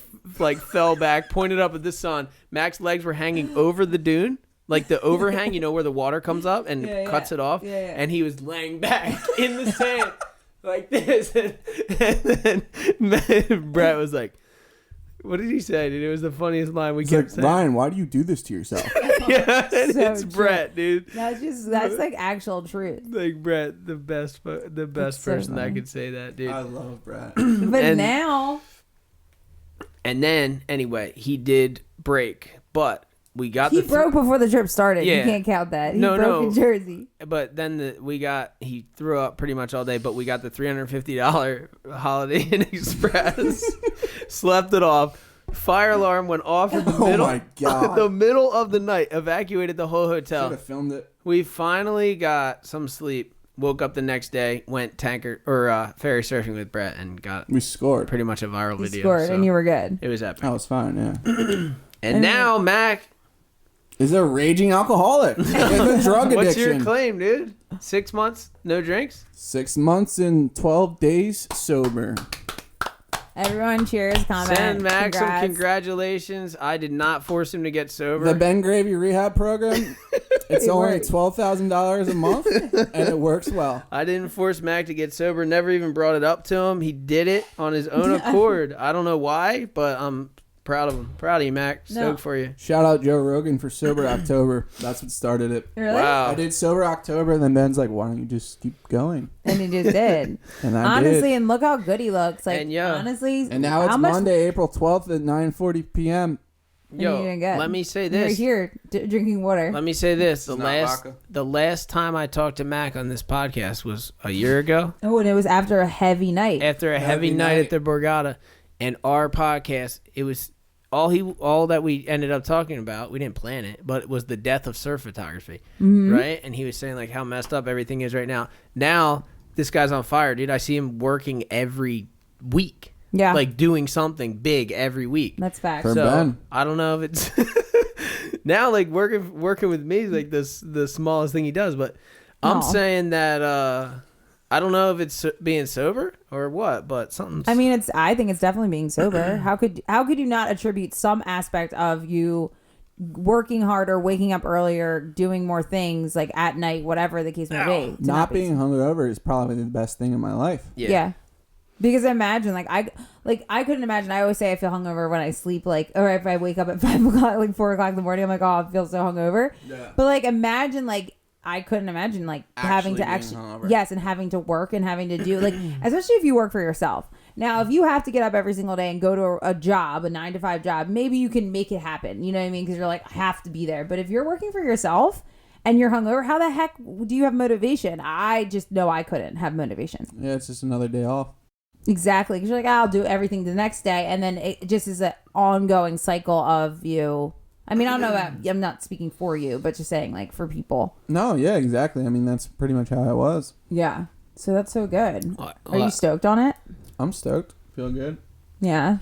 Speaker 3: fell back, pointed up at the sun. Mac's legs were hanging over the dune. Like the overhang, you know, where the water comes up and cuts it off.
Speaker 2: Yeah.
Speaker 3: And he was laying back in the sand like this. And then Brett was like, what did he say, dude? It was the funniest line we kept saying.
Speaker 1: Ryan, why do you do this to yourself?
Speaker 3: Yeah, and
Speaker 2: So
Speaker 3: it's
Speaker 2: true.
Speaker 3: Brett, dude.
Speaker 2: That's like actual truth.
Speaker 3: Like Brett, the best
Speaker 2: so
Speaker 3: person that
Speaker 2: funny.
Speaker 3: could say that, dude.
Speaker 1: I love Brett.
Speaker 2: But
Speaker 3: And-
Speaker 2: now,
Speaker 3: And then, anyway, he did break, but we got
Speaker 2: he broke before the trip started.
Speaker 3: Yeah.
Speaker 2: You can't count that. He
Speaker 3: No,
Speaker 2: broke
Speaker 3: no.
Speaker 2: in Jersey.
Speaker 3: But then he threw up pretty much all day, but we got the $350 Holiday Inn Express, slept it off. Fire alarm went off in the middle.
Speaker 1: Oh my God.
Speaker 3: The middle of the night, evacuated the whole
Speaker 1: Should
Speaker 3: hotel.
Speaker 1: have filmed it.
Speaker 3: We finally got some sleep. Woke up the next day, went ferry surfing with Brett, and got
Speaker 1: We scored.
Speaker 3: pretty much a viral
Speaker 2: You
Speaker 3: video.
Speaker 2: scored
Speaker 3: so
Speaker 2: and you were good.
Speaker 3: it was epic.
Speaker 1: That was fine, yeah.
Speaker 3: And now Mac,
Speaker 1: Is a raging alcoholic. With a drug
Speaker 3: what's
Speaker 1: addiction.
Speaker 3: your claim, dude? 6 months, no drinks?
Speaker 1: 6 months and 12 days sober.
Speaker 2: Everyone cheers, comment.
Speaker 3: Send Mac some
Speaker 2: congrats.
Speaker 3: congratulations. I did not force him to get sober.
Speaker 1: The Ben Gravy Rehab Program, it's
Speaker 2: It
Speaker 1: only
Speaker 2: works.
Speaker 1: $12,000 a month, and it works well.
Speaker 3: I didn't force Mac to get sober. Never even brought it up to him. He did it on his own accord. I don't know why, but I'm proud of him. Proud of you, Mac. Stoked
Speaker 2: No.
Speaker 3: for you.
Speaker 1: Shout out Joe Rogan for Sober October. That's what started it.
Speaker 2: Really?
Speaker 3: Wow.
Speaker 1: I did Sober October, and then Ben's like, why don't you just keep going?
Speaker 2: And he just did.
Speaker 1: And I
Speaker 2: Honestly,
Speaker 1: did.
Speaker 2: and look how good he looks. Like,
Speaker 3: And yeah.
Speaker 2: honestly.
Speaker 1: And now it's
Speaker 2: how much
Speaker 1: Monday, April 12th at 9:40 p.m.
Speaker 2: And
Speaker 3: Yo,
Speaker 2: you didn't get.
Speaker 3: let me say
Speaker 2: You're
Speaker 3: this.
Speaker 2: here drinking water.
Speaker 3: Let me say this.
Speaker 1: It's not vodka.
Speaker 3: The last time I talked to Mac on this podcast was a year ago.
Speaker 2: Oh, and it was after a heavy night.
Speaker 3: After a heavy
Speaker 1: Heavy
Speaker 3: night
Speaker 1: night.
Speaker 3: at the Borgata, and our podcast, it was all that we ended up talking about. We didn't plan it, but it was the death of surf photography,
Speaker 2: Mm-hmm.
Speaker 3: right? And he was saying like how messed up everything is right now. Now this guy's on fire, dude. I see him working every week,
Speaker 2: Yeah.
Speaker 3: like doing something big every week.
Speaker 2: That's facts.
Speaker 1: For
Speaker 3: So
Speaker 1: Ben.
Speaker 3: I don't know if it's now like working with me is like the smallest thing he does, but I'm
Speaker 2: No.
Speaker 3: saying that I don't know if it's being sober or what, but something's.
Speaker 2: I mean, I think it's definitely being sober. How could you not attribute some aspect of you working harder, waking up earlier, doing more things like at night, whatever the case may be? to
Speaker 1: Not
Speaker 2: be
Speaker 1: being hungover is probably the best thing in my life.
Speaker 2: Yeah. Because imagine, I couldn't imagine. I always say I feel hungover when I sleep, like, or if I wake up at 5 o'clock, like 4 o'clock in the morning, I'm like, oh, I feel so hungover.
Speaker 1: Yeah.
Speaker 2: But like, imagine, like, I couldn't imagine, like, having to
Speaker 1: Actually being
Speaker 2: actually,
Speaker 1: hungover.
Speaker 2: yes, and having to work and having to do, like, especially if you work for yourself. Now, if you have to get up every single day and go to a job, a 9-to-5 job, maybe you can make it happen. You know what I mean? Because you're like, I have to be there. But if you're working for yourself and you're hungover, how the heck do you have motivation? I just know I couldn't have motivation.
Speaker 1: Yeah, it's just another day off.
Speaker 2: Exactly, because you're like, I'll do everything the next day, and then it just is an ongoing cycle of you. I mean, I don't know about, I'm not speaking for you, but just saying like for people.
Speaker 1: No, yeah, exactly. I mean, that's pretty much how I was.
Speaker 2: Yeah. So that's so good. Are you stoked on it?
Speaker 1: I'm stoked. Feel good.
Speaker 2: Yeah.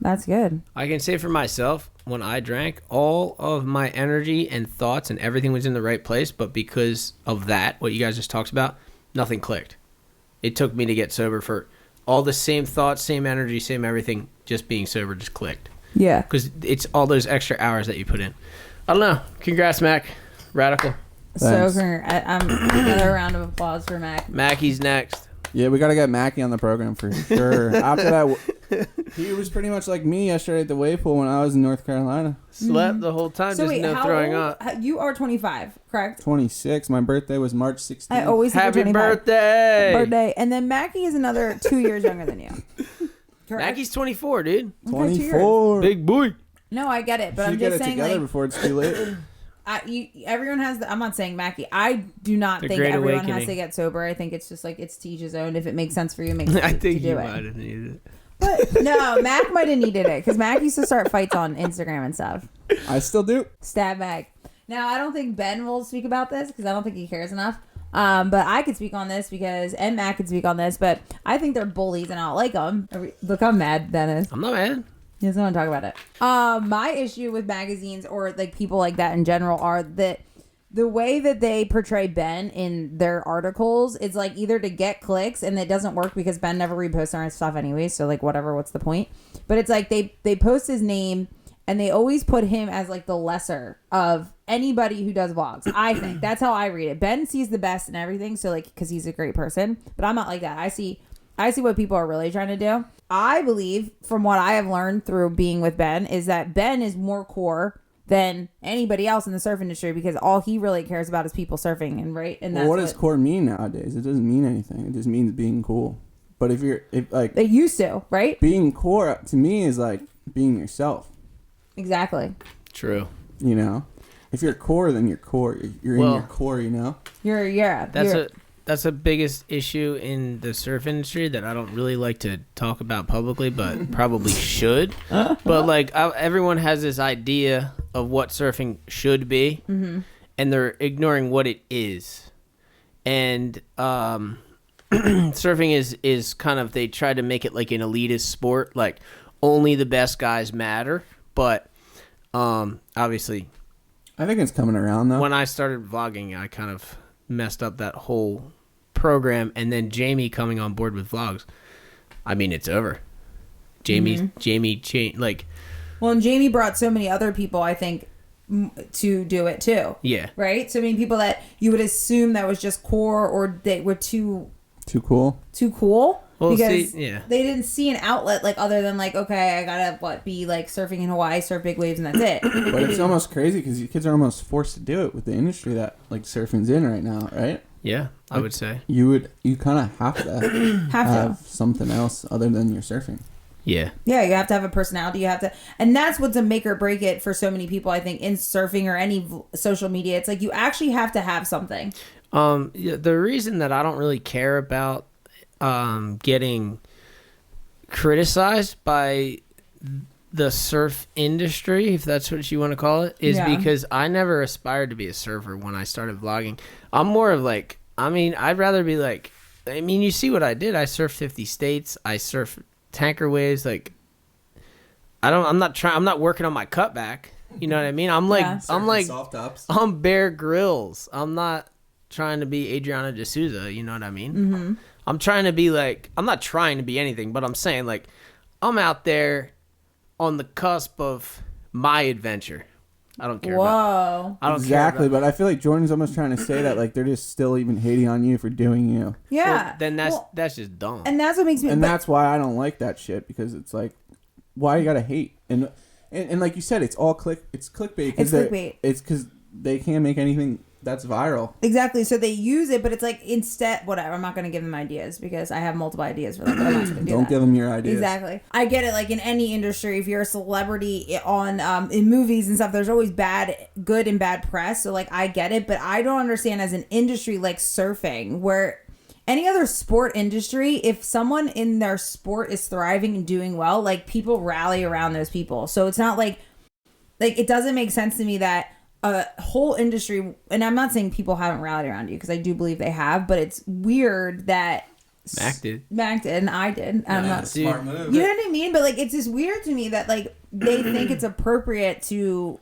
Speaker 2: That's good.
Speaker 3: I can say for myself, when I drank, all of my energy and thoughts and everything was in the right place, but because of that, what you guys just talked about, nothing clicked. It took me to get sober for all the same thoughts, same energy, same everything, just being sober just clicked.
Speaker 2: Yeah.
Speaker 3: Because it's all those extra hours that you put in. I don't know. Congrats, Mac. Radical.
Speaker 1: Thanks.
Speaker 2: So another round of applause for Mac.
Speaker 3: Mackie's next.
Speaker 1: Yeah, we got to get Mackie on the program for sure. After that, he was pretty much like me yesterday at the wave pool when I was in North Carolina.
Speaker 3: Slept the whole time,
Speaker 2: So
Speaker 3: just
Speaker 2: wait,
Speaker 3: no
Speaker 2: how
Speaker 3: throwing
Speaker 2: old?
Speaker 3: up.
Speaker 2: You are 25, correct?
Speaker 1: 26. My birthday was March 16th.
Speaker 2: I always think you're
Speaker 3: Happy
Speaker 2: 25.
Speaker 3: birthday!
Speaker 2: And then Mackie is another 2 years younger than you. Correct?
Speaker 3: Mackie's 24, dude.
Speaker 2: Okay,
Speaker 1: 24.
Speaker 3: Big boy.
Speaker 2: No, I get it, but
Speaker 1: Should
Speaker 2: I'm
Speaker 1: get
Speaker 2: just
Speaker 1: it
Speaker 2: saying
Speaker 1: together
Speaker 2: like
Speaker 1: before it's too late.
Speaker 2: everyone has I'm not saying Mackie. I do not
Speaker 3: The
Speaker 2: think
Speaker 3: Great
Speaker 2: everyone
Speaker 3: Awakening.
Speaker 2: has to get sober. I think it's just like it's to each his own. If it makes sense for you, it makes sense
Speaker 3: I
Speaker 2: to
Speaker 3: think
Speaker 2: do
Speaker 3: you
Speaker 2: it.
Speaker 3: might have needed it.
Speaker 2: But no, Mac might have needed it because Mac used to start fights on Instagram and stuff.
Speaker 1: I still do.
Speaker 2: Stab Mac. Now I don't think Ben will speak about this because I don't think he cares enough. But I could speak on this and Mac could speak on this. But I think they're bullies and I don't like them. Look, I'm mad, Dennis.
Speaker 3: I'm not mad.
Speaker 2: He doesn't want to talk about it. My issue with magazines or like people like that in general are that the way that they portray Ben in their articles is like either to get clicks, and it doesn't work because Ben never reposts our stuff anyway. So like whatever, what's the point? But it's like they post his name and they always put him as like the lesser of anybody who does vlogs. I think that's how I read it. Ben sees the best in everything, so like because he's a great person. But I'm not like that. I see what people are really trying to do. I believe from what I have learned through being with Ben is that Ben is more core than anybody else in the surf industry because all he really cares about is people surfing and that's
Speaker 1: Well, what does core mean nowadays? It doesn't mean anything. It just means being cool. But if like
Speaker 2: they used to, right?
Speaker 1: being core to me is like being yourself.
Speaker 2: Exactly.
Speaker 3: True.
Speaker 1: You know, if you're core, then you're core. You're in your core. You know.
Speaker 3: That's a biggest issue in the surf industry that I don't really like to talk about publicly, but probably should. But like everyone has this idea of what surfing should be, and they're ignoring what it is. And surfing is kind of, they try to make it like an elitist sport, like only the best guys matter. But obviously,
Speaker 1: I think it's coming around though.
Speaker 3: when I started vlogging, I kind of messed up that whole program, and then Jamie coming on board with vlogs, I mean, it's over. Jamie changed, like,
Speaker 2: well, and Jamie brought so many other people, I think, to do it too.
Speaker 3: Yeah.
Speaker 2: Right. So many people that you would assume that was just core or they were too
Speaker 1: cool.
Speaker 3: Well,
Speaker 2: because
Speaker 3: see, yeah.
Speaker 2: they didn't see an outlet like other than like, okay, I gotta be like surfing in Hawaii, surf big waves, and that's it.
Speaker 1: But it's almost crazy because kids are almost forced to do it with the industry that like surfing's in right now, right?
Speaker 3: Yeah, I would say.
Speaker 1: You kind of have to
Speaker 2: have
Speaker 1: something else other than your surfing.
Speaker 3: Yeah.
Speaker 2: Yeah, you have to have a personality. You have to, and that's what's a make or break it for so many people. I think in surfing or any social media, it's like you actually have to have something.
Speaker 3: Yeah, the reason that I don't really care about getting criticized by the surf industry, if that's what you want to call it, is because I never aspired to be a surfer when I started vlogging. I'm more of like, I mean, I'd rather be like, I mean, you see what I did. I surfed 50 states. I surf tanker waves. Like, I'm not working on my cutback. You know what I mean? I'm like
Speaker 1: soft ups.
Speaker 3: I'm Bear Grylls. I'm not trying to be Adriana D'Souza. You know what I mean?
Speaker 2: Mm-hmm.
Speaker 3: I'm trying to be like, I'm not trying to be anything, but I'm saying like, I'm out there on the cusp of my adventure. I don't care.
Speaker 2: Whoa.
Speaker 3: I don't
Speaker 1: exactly,
Speaker 3: care
Speaker 1: but I feel like Jordan's almost trying to say that like they're just still even hating on you for doing you.
Speaker 2: Yeah.
Speaker 3: Well, then that's just dumb.
Speaker 2: And that's what makes me.
Speaker 1: And that's why I don't like that shit because it's like, why you gotta hate? And like you said, it's all it's clickbait.
Speaker 2: It's clickbait.
Speaker 1: It's because they can't make anything that's viral.
Speaker 2: Exactly. So they use it, but it's like instead, whatever. I'm not going to give them ideas because I have multiple ideas for them, but I'm not going to do
Speaker 1: Don't
Speaker 2: that.
Speaker 1: give them your ideas.
Speaker 2: Exactly. I get it. Like in any industry, if you're a celebrity on in movies and stuff, there's always good and bad press. So like I get it, but I don't understand as an industry like surfing, where any other sport industry, if someone in their sport is thriving and doing well, like people rally around those people. So it's not like like, it doesn't make sense to me that a whole industry, and I'm not saying people haven't rallied around you, because I do believe they have, but it's weird that Mac did, and I did. I'm not
Speaker 1: smart move.
Speaker 2: You know what I mean? But like, it's just weird to me that like they think it's appropriate to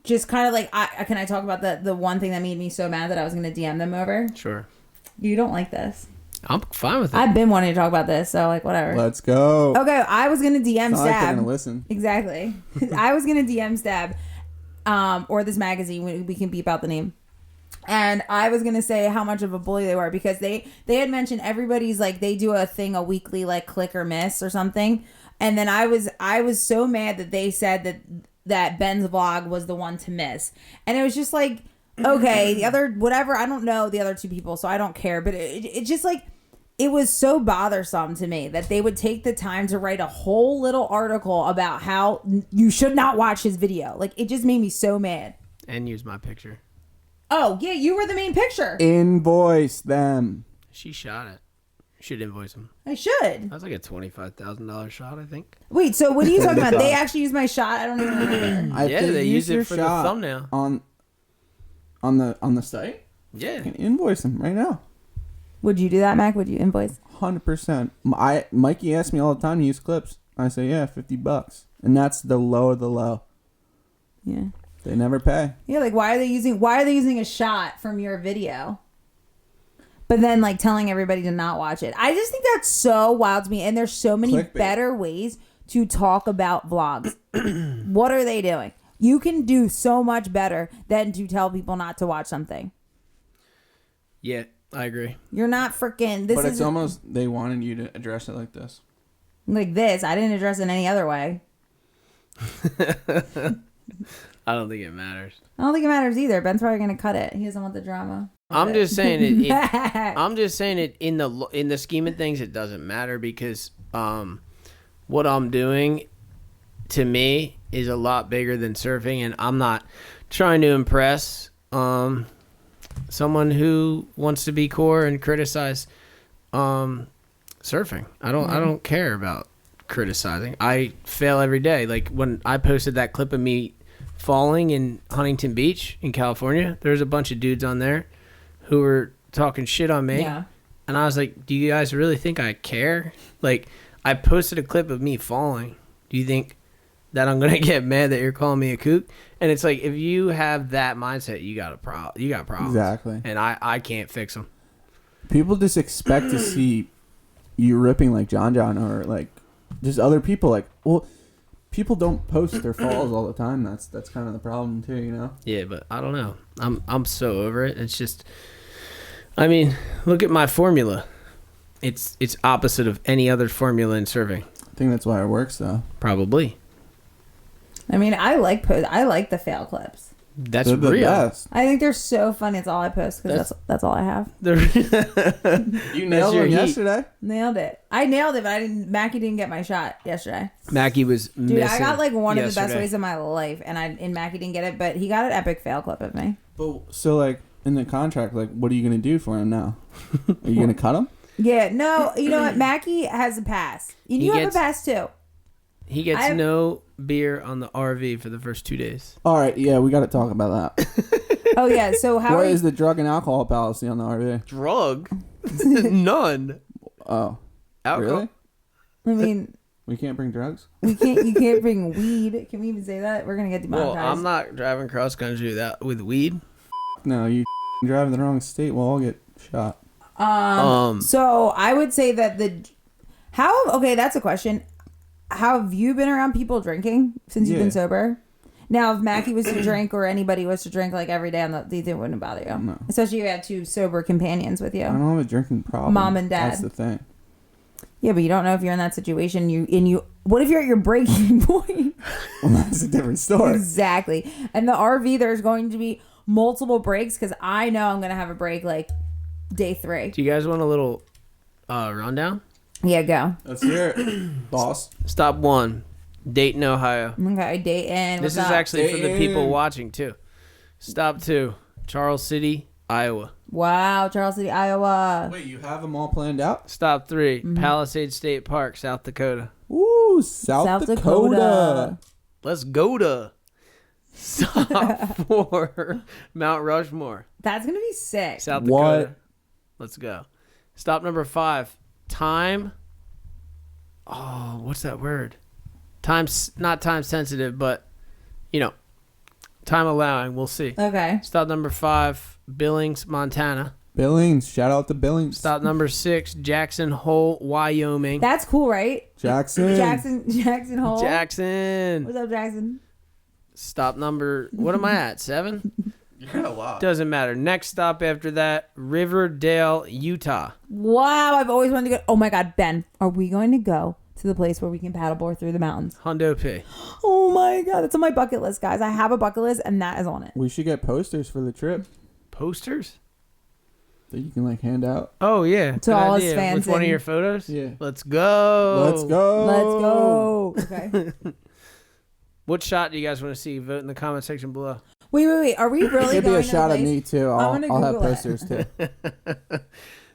Speaker 2: just kind of like, can I talk about the one thing that made me so mad that I was going to DM them over?
Speaker 3: Sure.
Speaker 2: You don't like this.
Speaker 3: I'm fine with it.
Speaker 2: I've been wanting to talk about this, so like whatever.
Speaker 1: Let's go.
Speaker 2: Okay, I was gonna DM
Speaker 1: It's not like they're
Speaker 2: Stab.
Speaker 1: gonna listen.
Speaker 2: Exactly. I was gonna DM Stab, or this magazine. We can beep out the name. And I was gonna say how much of a bully they were, because they had mentioned everybody's like, they do a thing, a weekly like click or miss or something. And then I was so mad that they said that Ben's vlog was the one to miss, and it was just like, okay, the other whatever, I don't know the other two people, so I don't care. But it just like, it was so bothersome to me that they would take the time to write a whole little article about how you should not watch his video. Like, it just made me so mad.
Speaker 3: And use my picture.
Speaker 2: Oh, yeah, you were the main picture.
Speaker 1: Invoice them.
Speaker 3: She shot it. Should invoice him.
Speaker 2: I should.
Speaker 3: That was like a $25,000 shot, I think.
Speaker 2: Wait, so what are you talking about? They actually used my shot? I don't even remember.
Speaker 3: Yeah, they used
Speaker 1: your
Speaker 3: it for the
Speaker 1: shot
Speaker 3: thumbnail.
Speaker 1: On the site?
Speaker 3: Yeah.
Speaker 1: You can invoice them right now.
Speaker 2: Would you do that, Mac? Would you invoice?
Speaker 1: 100%. Mikey asks me all the time to use clips. I say, yeah, $50. And that's the low of the low.
Speaker 2: Yeah.
Speaker 1: They never pay.
Speaker 2: Yeah, like why are they using a shot from your video? But then like telling everybody to not watch it. I just think that's so wild to me. And there's so many
Speaker 1: Clickbait.
Speaker 2: better ways to talk about vlogs. What are they doing? You can do so much better than to tell people not to watch something.
Speaker 3: Yeah, I agree.
Speaker 2: You're not freaking.
Speaker 1: But it's almost, they wanted you to address it like this.
Speaker 2: Like this. I didn't address it any other way.
Speaker 3: I don't think it matters.
Speaker 2: I don't think it matters either. Ben's probably gonna cut it. He doesn't want the drama.
Speaker 3: I'm just saying it. I'm just saying it in the scheme of things, it doesn't matter, because what I'm doing to me is a lot bigger than surfing, and I'm not trying to impress someone who wants to be core and criticize surfing. I don't care about criticizing. I fail every day. Like when I posted that clip of me falling in Huntington Beach in California, there's a bunch of dudes on there who were talking shit on me.
Speaker 2: Yeah.
Speaker 3: And I was like, do you guys really think I care? Like, I posted a clip of me falling. Do you think that I'm gonna get mad that you're calling me a kook? And it's like, if you have that mindset, you got problems.
Speaker 1: Exactly.
Speaker 3: And I can't fix them.
Speaker 1: People just expect to see you ripping like John or like just other people. Like, well, people don't post their falls all the time. That's kind of the problem too, you know?
Speaker 3: Yeah, but I don't know. I'm so over it. It's just, I mean, look at my formula. It's opposite of any other formula in surfing.
Speaker 1: I think that's why it works though.
Speaker 3: Probably.
Speaker 2: I mean, I like the fail clips.
Speaker 3: That's
Speaker 1: They're the
Speaker 3: real.
Speaker 1: best.
Speaker 2: I think they're so funny. It's all I post because that's all I have.
Speaker 1: You nailed
Speaker 3: your
Speaker 1: them
Speaker 3: heat.
Speaker 1: yesterday.
Speaker 2: Nailed it. I nailed it, but Mackie didn't get my shot yesterday.
Speaker 3: Mackie was
Speaker 2: Dude,
Speaker 3: missing
Speaker 2: I got like one of the best
Speaker 3: yesterday.
Speaker 2: ways of my life, and Mackie didn't get it, but he got an epic fail clip of me.
Speaker 1: But so like in the contract, like what are you gonna do for him now? Are you gonna cut him?
Speaker 2: Yeah, no, you know what? Mackie has a pass. And you have a pass too.
Speaker 3: He gets no beer on the RV for the first 2 days.
Speaker 1: All right, yeah, we got to talk about that.
Speaker 2: Oh yeah, so how
Speaker 1: What is the drug and alcohol policy on the RV?
Speaker 3: Drug? None.
Speaker 1: Oh,
Speaker 3: Alcohol?
Speaker 1: really?
Speaker 2: I mean,
Speaker 1: We can't bring drugs?
Speaker 2: you can't bring weed. Can we even say that? We're gonna get demonetized.
Speaker 3: Well, I'm not driving cross country with weed.
Speaker 1: No, you drive in the wrong state, we'll all get shot.
Speaker 2: So I would say that that's a question. How have you been around people drinking since you've been sober? Now, if Mackie was to drink or anybody was to drink like every day, it wouldn't bother you.
Speaker 1: No.
Speaker 2: Especially if you have two sober companions with you.
Speaker 1: I don't have a drinking problem.
Speaker 2: Mom and dad.
Speaker 1: That's the thing.
Speaker 2: Yeah, but you don't know if you're in that situation. What if you're at your breaking point?
Speaker 1: Well, that's a different story.
Speaker 2: Exactly. And the RV, there's going to be multiple breaks because I know I'm going to have a break like day 3.
Speaker 3: Do you guys want a little rundown?
Speaker 2: Yeah, go.
Speaker 1: Let's hear it, boss.
Speaker 3: Stop 1, Dayton, Ohio.
Speaker 2: Okay, Dayton.
Speaker 3: This is
Speaker 2: what's up?
Speaker 3: actually for the people watching too. Stop 2, Charles City, Iowa.
Speaker 2: Wow, Charles City, Iowa.
Speaker 1: Wait, you have them all planned out?
Speaker 3: Stop 3, Palisades State Park, South Dakota.
Speaker 1: Ooh, South Dakota.
Speaker 3: Let's go to. Stop 4, Mount Rushmore.
Speaker 2: That's gonna be sick.
Speaker 3: South
Speaker 1: What?
Speaker 3: Dakota. Let's go. Stop number 5. Time. Oh, what's that word? Time's not time sensitive, but time allowing. We'll see.
Speaker 2: Okay.
Speaker 3: Stop number 5. Billings, Montana.
Speaker 1: Billings. Shout out to Billings.
Speaker 3: Stop number 6. Jackson Hole, Wyoming.
Speaker 2: That's cool, right?
Speaker 1: Jackson.
Speaker 2: Jackson Hole.
Speaker 3: Jackson.
Speaker 2: What's up, Jackson?
Speaker 3: Stop number. What am I at? 7.
Speaker 4: You're a lot.
Speaker 3: Doesn't matter. Next stop after that, Riverdale, Utah.
Speaker 2: Wow, I've always wanted to go. Oh my God, Ben, are we going to go to the place where we can paddleboard through the mountains?
Speaker 3: Hondo P.
Speaker 2: Oh my God, that's on my bucket list, guys. I have a bucket list, and that is on it.
Speaker 1: We should get posters for the trip
Speaker 3: Posters?
Speaker 1: that you can like hand out.
Speaker 3: Oh yeah,
Speaker 2: To
Speaker 3: good
Speaker 2: all his
Speaker 3: idea.
Speaker 2: fans
Speaker 3: With one of
Speaker 2: in-
Speaker 3: your photos.
Speaker 1: Yeah.
Speaker 3: Let's go.
Speaker 1: Let's go.
Speaker 2: Let's go. Okay.
Speaker 3: What shot do you guys want to see? Vote in the comment section below.
Speaker 2: Wait. Are we really
Speaker 1: It'd be
Speaker 2: going
Speaker 1: a shot
Speaker 2: to
Speaker 1: at
Speaker 2: the
Speaker 1: me
Speaker 2: place?
Speaker 1: too. I'll
Speaker 2: gonna
Speaker 1: have
Speaker 2: Google it.
Speaker 1: posters too.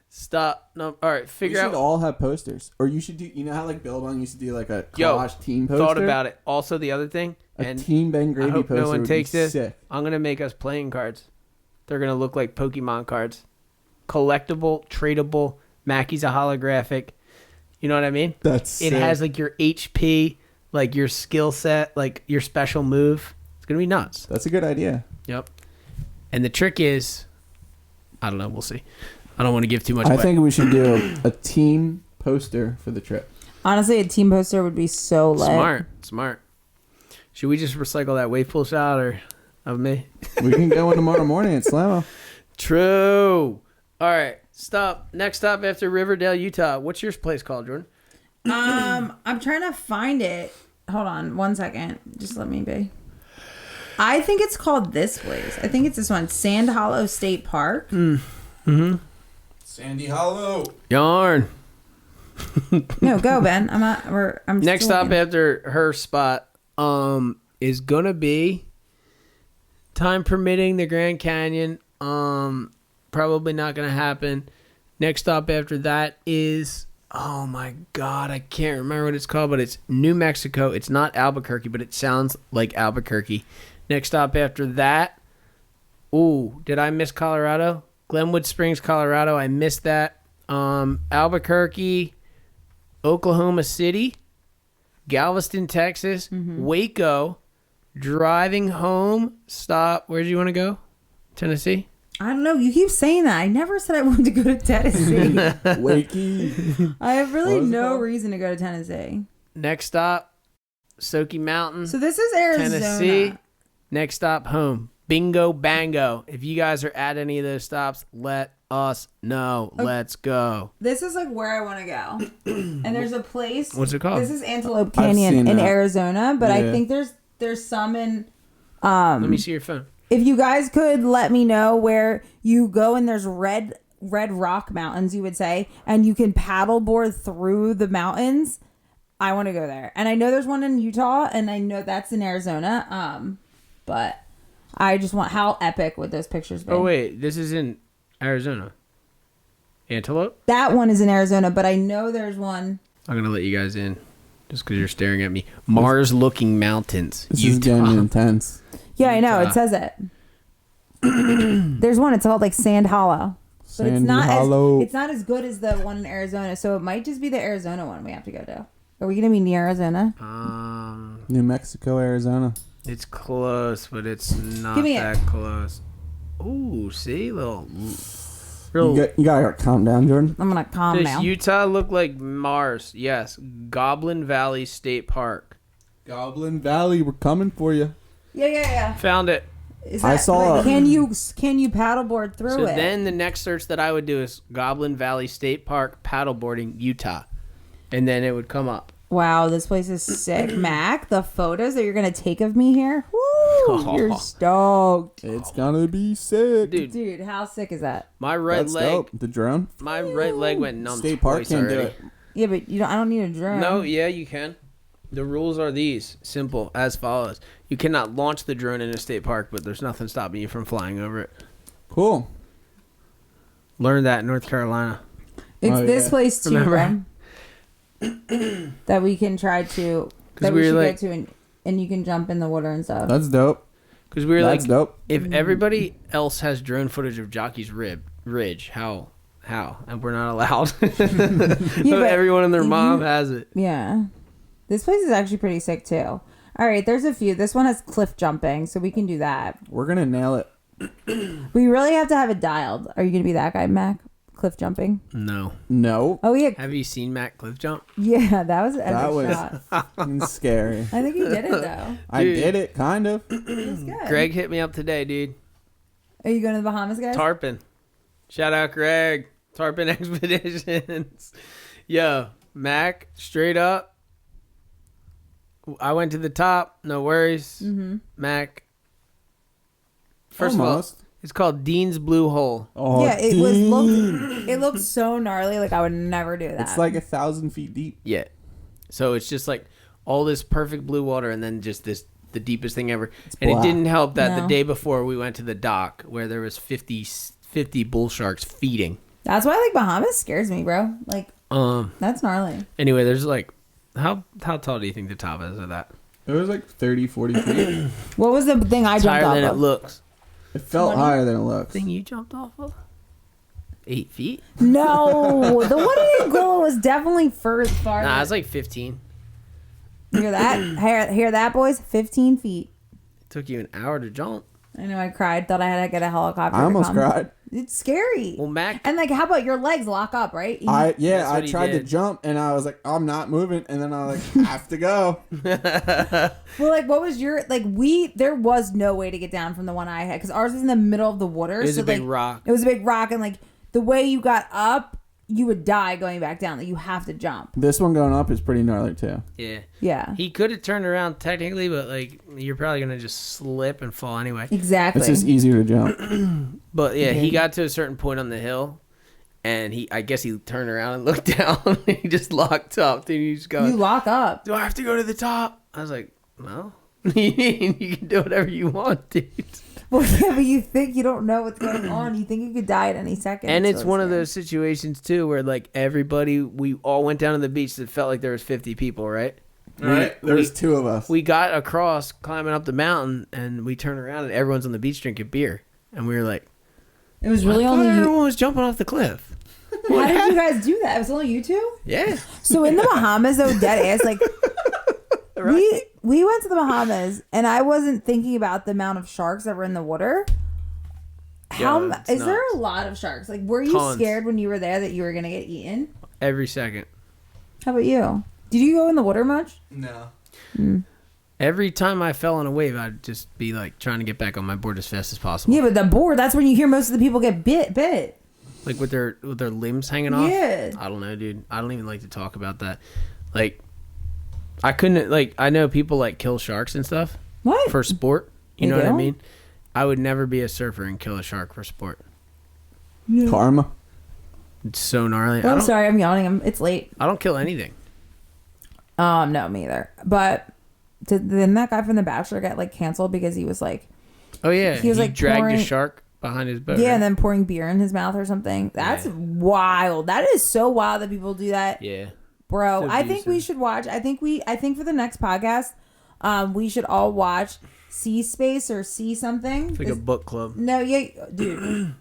Speaker 3: Stop. No. All right.
Speaker 1: We
Speaker 3: Figure
Speaker 1: should
Speaker 3: out.
Speaker 1: all have posters, or you should do. You know how like Billabong used to do like a
Speaker 3: Yo,
Speaker 1: collage team poster.
Speaker 3: Thought about it. Also, the other thing,
Speaker 1: A
Speaker 3: and
Speaker 1: team Ben
Speaker 3: I
Speaker 1: Gravy
Speaker 3: hope
Speaker 1: poster
Speaker 3: no one
Speaker 1: would
Speaker 3: takes
Speaker 1: be
Speaker 3: this.
Speaker 1: sick.
Speaker 3: I'm gonna make us playing cards. They're gonna look like Pokemon cards, collectible, tradable. Mackey's a holographic. You know what I mean?
Speaker 1: That's
Speaker 3: It
Speaker 1: sick.
Speaker 3: has like your HP, like your skill set, like your special move. It's gonna be nuts.
Speaker 1: That's a good idea.
Speaker 3: Yep. And the trick is, I don't know. We'll see. I don't want to give too much
Speaker 1: I
Speaker 3: away.
Speaker 1: think we should do a team poster for the trip.
Speaker 2: Honestly, a team poster would be so lit.
Speaker 3: Smart. Should we just recycle that wave pool shot of me?
Speaker 1: We can go in tomorrow morning at Slammo.
Speaker 3: True. All right. Stop. Next stop after Riverdale, Utah. What's your place called, Jordan?
Speaker 2: I'm trying to find it. Hold on 1 second. Just let me be. I think it's called this place. I think it's this one, Sand Hollow State Park.
Speaker 4: Sandy Hollow.
Speaker 3: Yarn.
Speaker 2: No, go Ben. I'm
Speaker 3: Next
Speaker 2: still
Speaker 3: stop
Speaker 2: looking.
Speaker 3: after her spot is gonna be, time permitting, the Grand Canyon. Probably not gonna happen. Next stop after that is, oh my God, I can't remember what it's called, but it's New Mexico. It's not Albuquerque, but it sounds like Albuquerque. Next stop after that, ooh, did I miss Colorado? Glenwood Springs, Colorado. I missed that. Albuquerque, Oklahoma City, Galveston, Texas, Waco, driving home. Stop. Where do you want to go? Tennessee?
Speaker 2: I don't know. You keep saying that. I never said I wanted to go to Tennessee.
Speaker 1: Wakey.
Speaker 2: I have really
Speaker 1: What was it
Speaker 2: no
Speaker 1: called?
Speaker 2: reason to go to Tennessee.
Speaker 3: Next stop, Soaky Mountain,
Speaker 2: So this is Arizona.
Speaker 3: Tennessee. Next stop, home. Bingo Bango. If you guys are at any of those stops, let us know.
Speaker 2: Okay.
Speaker 3: Let's go.
Speaker 2: This is like where I want to go. And there's a place.
Speaker 3: What's it called?
Speaker 2: This is Antelope
Speaker 1: I've
Speaker 2: Canyon
Speaker 1: seen
Speaker 2: in
Speaker 1: that.
Speaker 2: Arizona, but I
Speaker 1: Yeah.
Speaker 2: think there's some in.
Speaker 3: Let me see your phone.
Speaker 2: If you guys could let me know where you go and there's red rock mountains, you would say, and you can paddleboard through the mountains, I want to go there. And I know there's one in Utah, and I know that's in Arizona. But I just want, how epic would those pictures be?
Speaker 3: Oh, wait. This is in Arizona. Antelope?
Speaker 2: That one is in Arizona, but I know there's one.
Speaker 3: I'm going to let you guys in just because you're staring at me. Mars-looking mountains.
Speaker 1: This is
Speaker 3: Utah.
Speaker 1: getting intense.
Speaker 2: Yeah, I know.
Speaker 3: Utah.
Speaker 2: It says it. There's one. It's called like Sand Hollow. But
Speaker 1: Sandy
Speaker 2: it's not
Speaker 1: Hollow.
Speaker 2: it's not as good as the one in Arizona, so it might just be the Arizona one we have to go to. Are we gonna be near Arizona?
Speaker 1: New Mexico, Arizona.
Speaker 3: It's close, but it's not
Speaker 2: Give me
Speaker 3: that close. Ooh, see? Real.
Speaker 1: You gotta calm down, Jordan.
Speaker 2: I'm gonna calm
Speaker 3: Does
Speaker 2: down.
Speaker 3: Utah look like Mars? Yes. Goblin Valley State Park.
Speaker 1: Goblin Valley, we're coming for you.
Speaker 2: Yeah.
Speaker 3: Found it.
Speaker 2: Is
Speaker 1: I
Speaker 2: that,
Speaker 1: saw
Speaker 2: like,
Speaker 1: it.
Speaker 2: can you paddleboard through
Speaker 3: So
Speaker 2: it?
Speaker 3: then the next search that I would do is Goblin Valley State Park paddleboarding, Utah. And then it would come up.
Speaker 2: Wow, this place is sick. Mac, the photos that you're gonna take of me here, woo, you're stoked.
Speaker 1: It's gonna be sick.
Speaker 3: Dude,
Speaker 2: How sick is that?
Speaker 3: my right
Speaker 1: That's
Speaker 3: leg
Speaker 1: dope. The drone.
Speaker 3: my right leg went numb
Speaker 1: State Park
Speaker 3: twice
Speaker 1: can't do
Speaker 3: already.
Speaker 1: it.
Speaker 2: Yeah, but I don't need a drone.
Speaker 3: No, yeah, you can. The rules are these, simple as follows. You cannot launch the drone in a state park, but there's nothing stopping you from flying over it.
Speaker 1: Cool.
Speaker 3: Learned that in North Carolina.
Speaker 2: It's
Speaker 1: Oh,
Speaker 2: this
Speaker 1: yeah.
Speaker 2: place too,
Speaker 3: Remember?
Speaker 2: that we can try to. That
Speaker 3: we
Speaker 2: we
Speaker 3: were
Speaker 2: should
Speaker 3: like-
Speaker 2: go to, and you can jump in the water and stuff.
Speaker 1: That's dope.
Speaker 3: Because we were
Speaker 1: That's
Speaker 3: like,
Speaker 1: dope.
Speaker 3: if everybody else has drone footage of Jockey's Ridge, how? And we're not allowed.
Speaker 2: but
Speaker 3: Everyone and their mom has it.
Speaker 2: Yeah. This place is actually pretty sick too. All right, there's a few. This one has cliff jumping, so we can do that.
Speaker 1: We're gonna nail it.
Speaker 2: We really have to have it dialed. Are you gonna be that guy, Mac? Cliff jumping?
Speaker 3: No.
Speaker 2: Oh yeah.
Speaker 3: Have you seen Matt cliff jump?
Speaker 2: Yeah, that was an
Speaker 1: That
Speaker 2: epic
Speaker 1: was
Speaker 2: shot.
Speaker 1: fucking scary.
Speaker 2: I think he did it though.
Speaker 1: I did it, kind of.
Speaker 2: It was good.
Speaker 3: Greg hit me up today, dude.
Speaker 2: Are you going to the Bahamas, guys?
Speaker 3: Tarpon. Shout out Greg. Tarpon Expeditions. Yo, Mac, straight up. I went to the top. No worries.
Speaker 2: Mm-hmm.
Speaker 3: Mac. First
Speaker 1: Almost.
Speaker 3: of all, it's called Dean's Blue Hole.
Speaker 1: Oh,
Speaker 2: Yeah, it looked so gnarly. Like I would never do that.
Speaker 1: It's like 1,000 feet deep.
Speaker 3: Yeah. So it's just like all this perfect blue water and then just the deepest thing ever. And
Speaker 1: black.
Speaker 3: it didn't help that
Speaker 2: No.
Speaker 3: the day before we went to the dock where there was 50 bull sharks feeding.
Speaker 2: That's why like Bahamas scares me, bro. Like that's gnarly.
Speaker 3: Anyway, there's like how tall do you think the top is of that?
Speaker 1: It was like 30, 40 feet.
Speaker 2: What was the thing I
Speaker 3: It's
Speaker 2: jumped
Speaker 3: higher
Speaker 2: off
Speaker 3: than it
Speaker 2: of?
Speaker 3: looks.
Speaker 1: It felt
Speaker 2: 20?
Speaker 1: higher than it looks.
Speaker 3: Thing you jumped off of? 8 feet?
Speaker 2: No, the one in Anguilla was definitely farther.
Speaker 3: Nah, it's like 15.
Speaker 2: Hear that? Hear that, boys? 15 feet.
Speaker 3: It took you an hour to jump.
Speaker 2: I know. I cried. Thought I had to get a helicopter.
Speaker 1: I
Speaker 2: to
Speaker 1: almost
Speaker 2: come.
Speaker 1: cried.
Speaker 2: It's scary.
Speaker 3: Well, Mac,
Speaker 2: And like, how about your legs lock up, right?
Speaker 3: That's
Speaker 1: I
Speaker 3: what he
Speaker 1: tried to
Speaker 3: did.
Speaker 1: jump and I was like, I'm not moving, and then I was like, have to go.
Speaker 2: Well, like, what was your like? There was no way to get down from the one I had because ours was in the middle of the water.
Speaker 3: it was
Speaker 2: so,
Speaker 3: a big
Speaker 2: like,
Speaker 3: rock.
Speaker 2: It was a big rock, and like the way you got up, you would die going back down. Like you have to jump.
Speaker 1: This one going up is pretty gnarly too.
Speaker 3: Yeah.
Speaker 2: Yeah,
Speaker 3: He could have turned around technically, but like you're probably gonna just slip and fall anyway.
Speaker 2: exactly.
Speaker 1: It's just easier to jump.
Speaker 3: But yeah, he got to a certain point on the hill, and I guess he turned around and looked down, and he just locked up. Dude, he just
Speaker 2: you
Speaker 3: goes,
Speaker 2: lock up.
Speaker 3: "Do I have to go to the top?" I was like, "No, you can do whatever you want, dude."
Speaker 2: Well, yeah, but you think you don't know what's going on. You think you could die at any second.
Speaker 3: And it's
Speaker 2: really
Speaker 3: one of
Speaker 2: scary.
Speaker 3: those situations too, where like we all went down to the beach that felt like there was 50 people, right?
Speaker 1: Right? There's two of us.
Speaker 3: We got across climbing up the mountain, and we turned around, and everyone's on the beach drinking beer, and we were like,
Speaker 2: It was really
Speaker 3: I thought
Speaker 2: only you.
Speaker 3: everyone was jumping off the cliff.
Speaker 2: How did you guys do that? It was only you two.
Speaker 3: Yeah.
Speaker 2: So in the Bahamas, though, dead ass, like we went to the Bahamas, and I wasn't thinking about the amount of sharks that were in the water.
Speaker 3: Yeah,
Speaker 2: Is there a lot of sharks? Like, were you
Speaker 3: Tons.
Speaker 2: scared when you were there that you were gonna get eaten?
Speaker 3: Every second.
Speaker 2: How about you? Did you go in the water much?
Speaker 1: No.
Speaker 3: Every time I fell on a wave, I'd just be like trying to get back on my board as fast as possible.
Speaker 2: Yeah, but the board—that's when you hear most of the people get bit.
Speaker 3: Like with their limbs hanging off.
Speaker 2: Yeah.
Speaker 3: I don't know, dude. I don't even like to talk about that. Like, I couldn't like. I know people like kill sharks and stuff
Speaker 2: What?
Speaker 3: for sport. You
Speaker 2: They
Speaker 3: know what I
Speaker 2: do?
Speaker 3: mean? I would never be a surfer and kill a shark for sport.
Speaker 1: Karma.
Speaker 3: It's so gnarly.
Speaker 2: Oh, I'm sorry, I'm yawning. It's late.
Speaker 3: I don't kill anything.
Speaker 2: No, me either. But didn't that guy from The Bachelor get like canceled because he was like,
Speaker 3: Oh yeah,
Speaker 2: He was, like,
Speaker 3: dragged
Speaker 2: pouring-
Speaker 3: a shark behind his boat.
Speaker 2: yeah,
Speaker 3: right?
Speaker 2: and then pouring beer in his mouth or something? That's wild. That is so wild that people do that,
Speaker 3: yeah.
Speaker 2: bro.
Speaker 3: It's
Speaker 2: I think we
Speaker 3: abusive.
Speaker 2: should watch. I think for the next podcast, we should all watch Sea Space or See Something.
Speaker 3: It's like a book club.
Speaker 2: No, yeah, dude.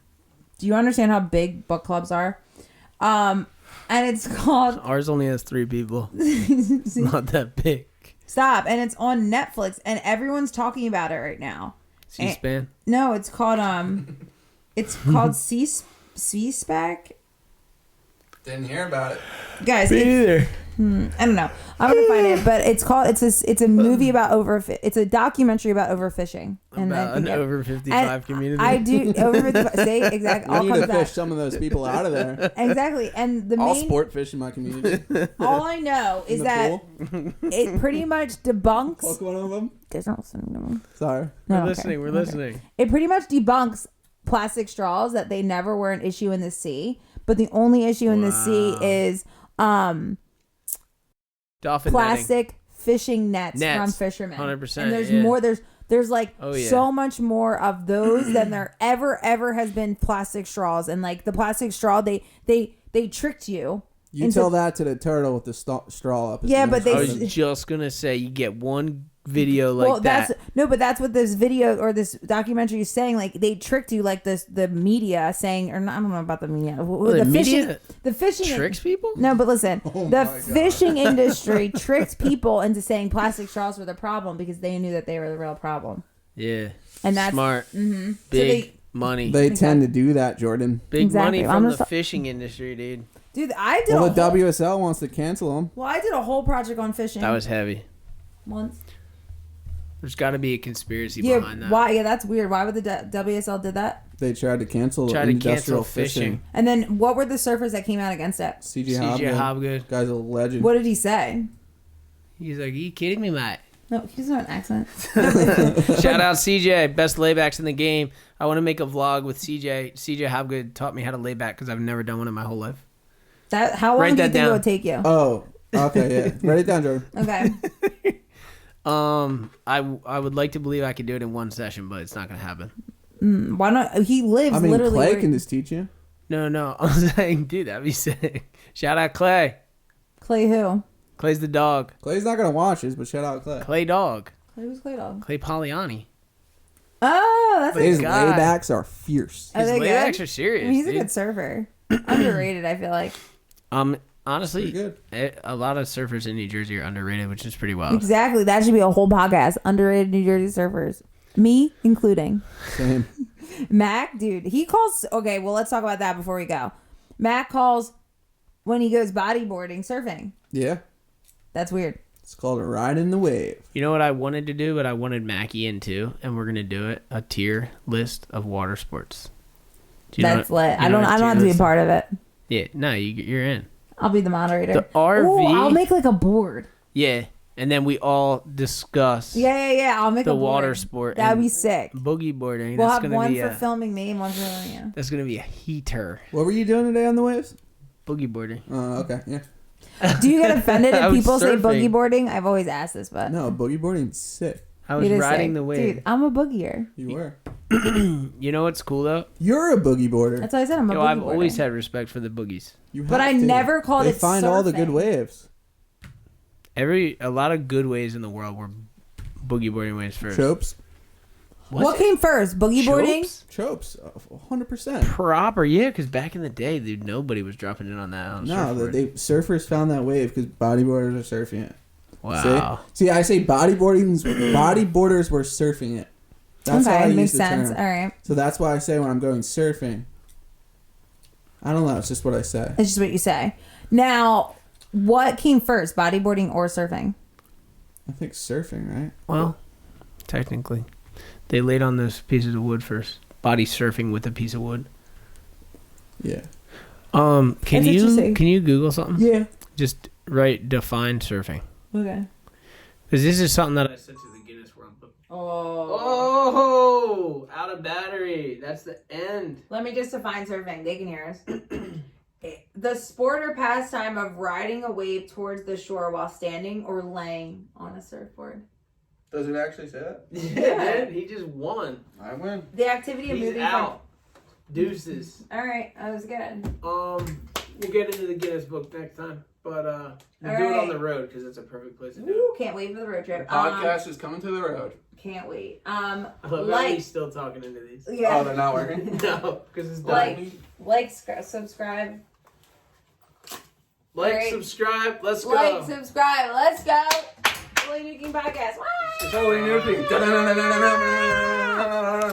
Speaker 2: Do you understand how big book clubs are? And it's called
Speaker 3: Ours only has 3 people. Not that big.
Speaker 2: Stop. And it's on Netflix, and everyone's talking about it right now.
Speaker 3: C-SPAN.
Speaker 2: No, it's called C-SPAC.
Speaker 1: Didn't hear about it.
Speaker 2: Guys,
Speaker 3: either.
Speaker 2: I don't know. I'm gonna find it, but it's a movie about it's a documentary about overfishing and
Speaker 3: About an over 55
Speaker 2: and
Speaker 3: community.
Speaker 2: I do over 55. Say exactly.
Speaker 1: We
Speaker 2: All
Speaker 1: need to
Speaker 2: comes back.
Speaker 1: fish some of those people out of there.
Speaker 2: Exactly, and the
Speaker 1: I'll
Speaker 2: main.
Speaker 1: sport fish in my community.
Speaker 2: All I know is
Speaker 1: the
Speaker 2: that
Speaker 1: pool.
Speaker 2: it pretty much debunks.
Speaker 1: Hook one of them.
Speaker 2: There's no listening to me.
Speaker 1: Sorry.
Speaker 2: No,
Speaker 3: We're
Speaker 2: okay.
Speaker 3: listening. We're
Speaker 2: Okay.
Speaker 3: listening.
Speaker 2: It pretty much debunks plastic straws, that they never were an issue in the sea, but the only issue in the sea is
Speaker 3: Dolphin
Speaker 2: plastic fishing nets from
Speaker 3: Nets,
Speaker 2: fishermen.
Speaker 3: 100%,
Speaker 2: And there's
Speaker 3: yeah.
Speaker 2: more. There's like
Speaker 3: Oh, yeah.
Speaker 2: so much more of those than there ever has been plastic straws. And like the plastic straw, they tricked you
Speaker 1: You tell that to the turtle with the straw up.
Speaker 2: Yeah, but
Speaker 3: I was just gonna say you get one video like that.
Speaker 2: But that's what this video or this documentary is saying. Like they tricked you, like the media saying, or not, I don't know about the media. The fishing
Speaker 3: tricks people.
Speaker 2: No, but listen, the fishing industry tricked people into saying plastic straws were the problem because they knew that they were the real problem.
Speaker 3: Yeah,
Speaker 2: and that's
Speaker 3: smart.
Speaker 2: Mm-hmm.
Speaker 3: Big money.
Speaker 1: They tend to do that, Jordan.
Speaker 3: Big money from the fishing industry, dude.
Speaker 2: Dude, I did.
Speaker 1: Well, the WSL wants to cancel them.
Speaker 2: Well, I did a whole project on fishing.
Speaker 3: That was heavy.
Speaker 2: Once.
Speaker 3: There's got to be a conspiracy behind that.
Speaker 2: Why? Yeah, that's weird. Why would the WSL did that?
Speaker 1: They tried to cancel industrial fishing.
Speaker 2: And then what were the surfers that came out against it?
Speaker 1: CJ Hobgood. Guy's a legend.
Speaker 2: What did he say?
Speaker 3: He's like, "Are you kidding me, mate?"
Speaker 2: No, he's not an accent.
Speaker 3: Shout out CJ, best laybacks in the game. I want to make a vlog with CJ. CJ Hobgood taught me how to lay back because I've never done one in my whole life.
Speaker 2: How long do you think it would take you?
Speaker 1: Oh, okay, yeah. Write it down, Jordan.
Speaker 2: Okay.
Speaker 3: I would like to believe I could do it in one session, but it's not gonna happen.
Speaker 2: Why not? He lives literally.
Speaker 1: Clay can just teach you.
Speaker 3: No. I'm saying, dude, that'd be sick. Shout out Clay.
Speaker 2: Clay who?
Speaker 3: Clay's the dog.
Speaker 1: Clay's not gonna watch this, but shout out Clay.
Speaker 3: Clay dog.
Speaker 2: Clay was Clay dog.
Speaker 3: Clay Poliani.
Speaker 2: Oh, that's
Speaker 1: his laybacks are fierce.
Speaker 3: His laybacks are serious.
Speaker 2: I mean, he's a good surfer. Underrated, I feel like.
Speaker 3: Honestly, a lot of surfers in New Jersey are underrated, which is pretty wild.
Speaker 2: Exactly. That should be a whole podcast. Underrated New Jersey surfers. Me including.
Speaker 1: Same.
Speaker 2: Mac, dude, he calls... Okay, well, let's talk about that before we go. Mac calls when he goes bodyboarding surfing.
Speaker 1: Yeah.
Speaker 2: That's weird.
Speaker 1: It's called a ride in the wave.
Speaker 3: You know what I wanted to do, but I wanted Mackie in too, and we're going to do it, a tier list of water sports.
Speaker 2: That's lit. I don't have to be a part of it.
Speaker 3: Yeah, no, you're in.
Speaker 2: I'll be the moderator.
Speaker 3: The RV.
Speaker 2: Ooh, I'll make like a board.
Speaker 3: Yeah, and then we all discuss.
Speaker 2: Yeah. I'll make
Speaker 3: the
Speaker 2: a board.
Speaker 3: water sport.
Speaker 2: That'd be sick.
Speaker 3: Boogie boarding.
Speaker 2: We'll have one for filming me and one for filming you.
Speaker 3: That's gonna be a heater.
Speaker 1: What were you doing today on the waves?
Speaker 3: Boogie boarding.
Speaker 1: Oh, okay, yeah.
Speaker 2: Do you get offended if people say boogie boarding? I've always asked this, but
Speaker 1: no, boogie boarding's sick.
Speaker 3: I was riding the wave.
Speaker 2: Dude, I'm a boogier.
Speaker 1: You were.
Speaker 3: You know what's cool though?
Speaker 1: You're a boogie boarder.
Speaker 2: That's why I said I'm a boogie
Speaker 3: I've
Speaker 2: boarder.
Speaker 3: always had respect for the boogies.
Speaker 2: But I never called it surfing.
Speaker 1: They find all the good waves.
Speaker 3: A lot of good waves in the world were boogie boarding waves first.
Speaker 1: Chopes.
Speaker 2: What came first? Boogie boarding?
Speaker 1: Chopes. 100%.
Speaker 3: Proper, yeah, because back in the day, dude, nobody was dropping in on that.
Speaker 1: Surfers found that wave because bodyboarders are surfing it.
Speaker 3: Wow.
Speaker 1: See, I say bodyboarders were surfing it. That's how I use the term.
Speaker 2: All right.
Speaker 1: So that's why I say when I'm going surfing. I don't know. It's just what I say.
Speaker 2: It's just what you say. Now, what came first, bodyboarding or surfing?
Speaker 1: I think surfing, right?
Speaker 3: Well, technically, they laid on those pieces of wood first. Body surfing with a piece of wood.
Speaker 1: Yeah.
Speaker 3: Can you Google something?
Speaker 1: Yeah.
Speaker 3: Just define surfing.
Speaker 2: Okay.
Speaker 3: Because this is something that I sent to the Guinness World Book. Oh, out of battery. That's the end.
Speaker 2: Let me just define surfing. They can hear us. The sport or pastime of riding a wave towards the shore while standing or laying on a surfboard.
Speaker 1: Does it actually say that?
Speaker 3: Yeah, man. He just won.
Speaker 1: I win.
Speaker 2: The activity of
Speaker 3: He's
Speaker 2: moving
Speaker 3: out. Deuces.
Speaker 2: All right, that was good.
Speaker 3: We'll get into the Guinness Book next time, but we'll do it on the road because it's a perfect place to do it.
Speaker 2: Ooh, can't wait for the road trip.
Speaker 1: The podcast is coming to the road.
Speaker 2: Can't wait.
Speaker 3: I love how he's still talking into these.
Speaker 2: Yeah.
Speaker 1: Oh, they're not working?
Speaker 3: No, because it's done.
Speaker 2: Subscribe.
Speaker 3: Subscribe. Let's go.
Speaker 2: Subscribe. Let's go. Nuking Podcast.
Speaker 1: Nuking.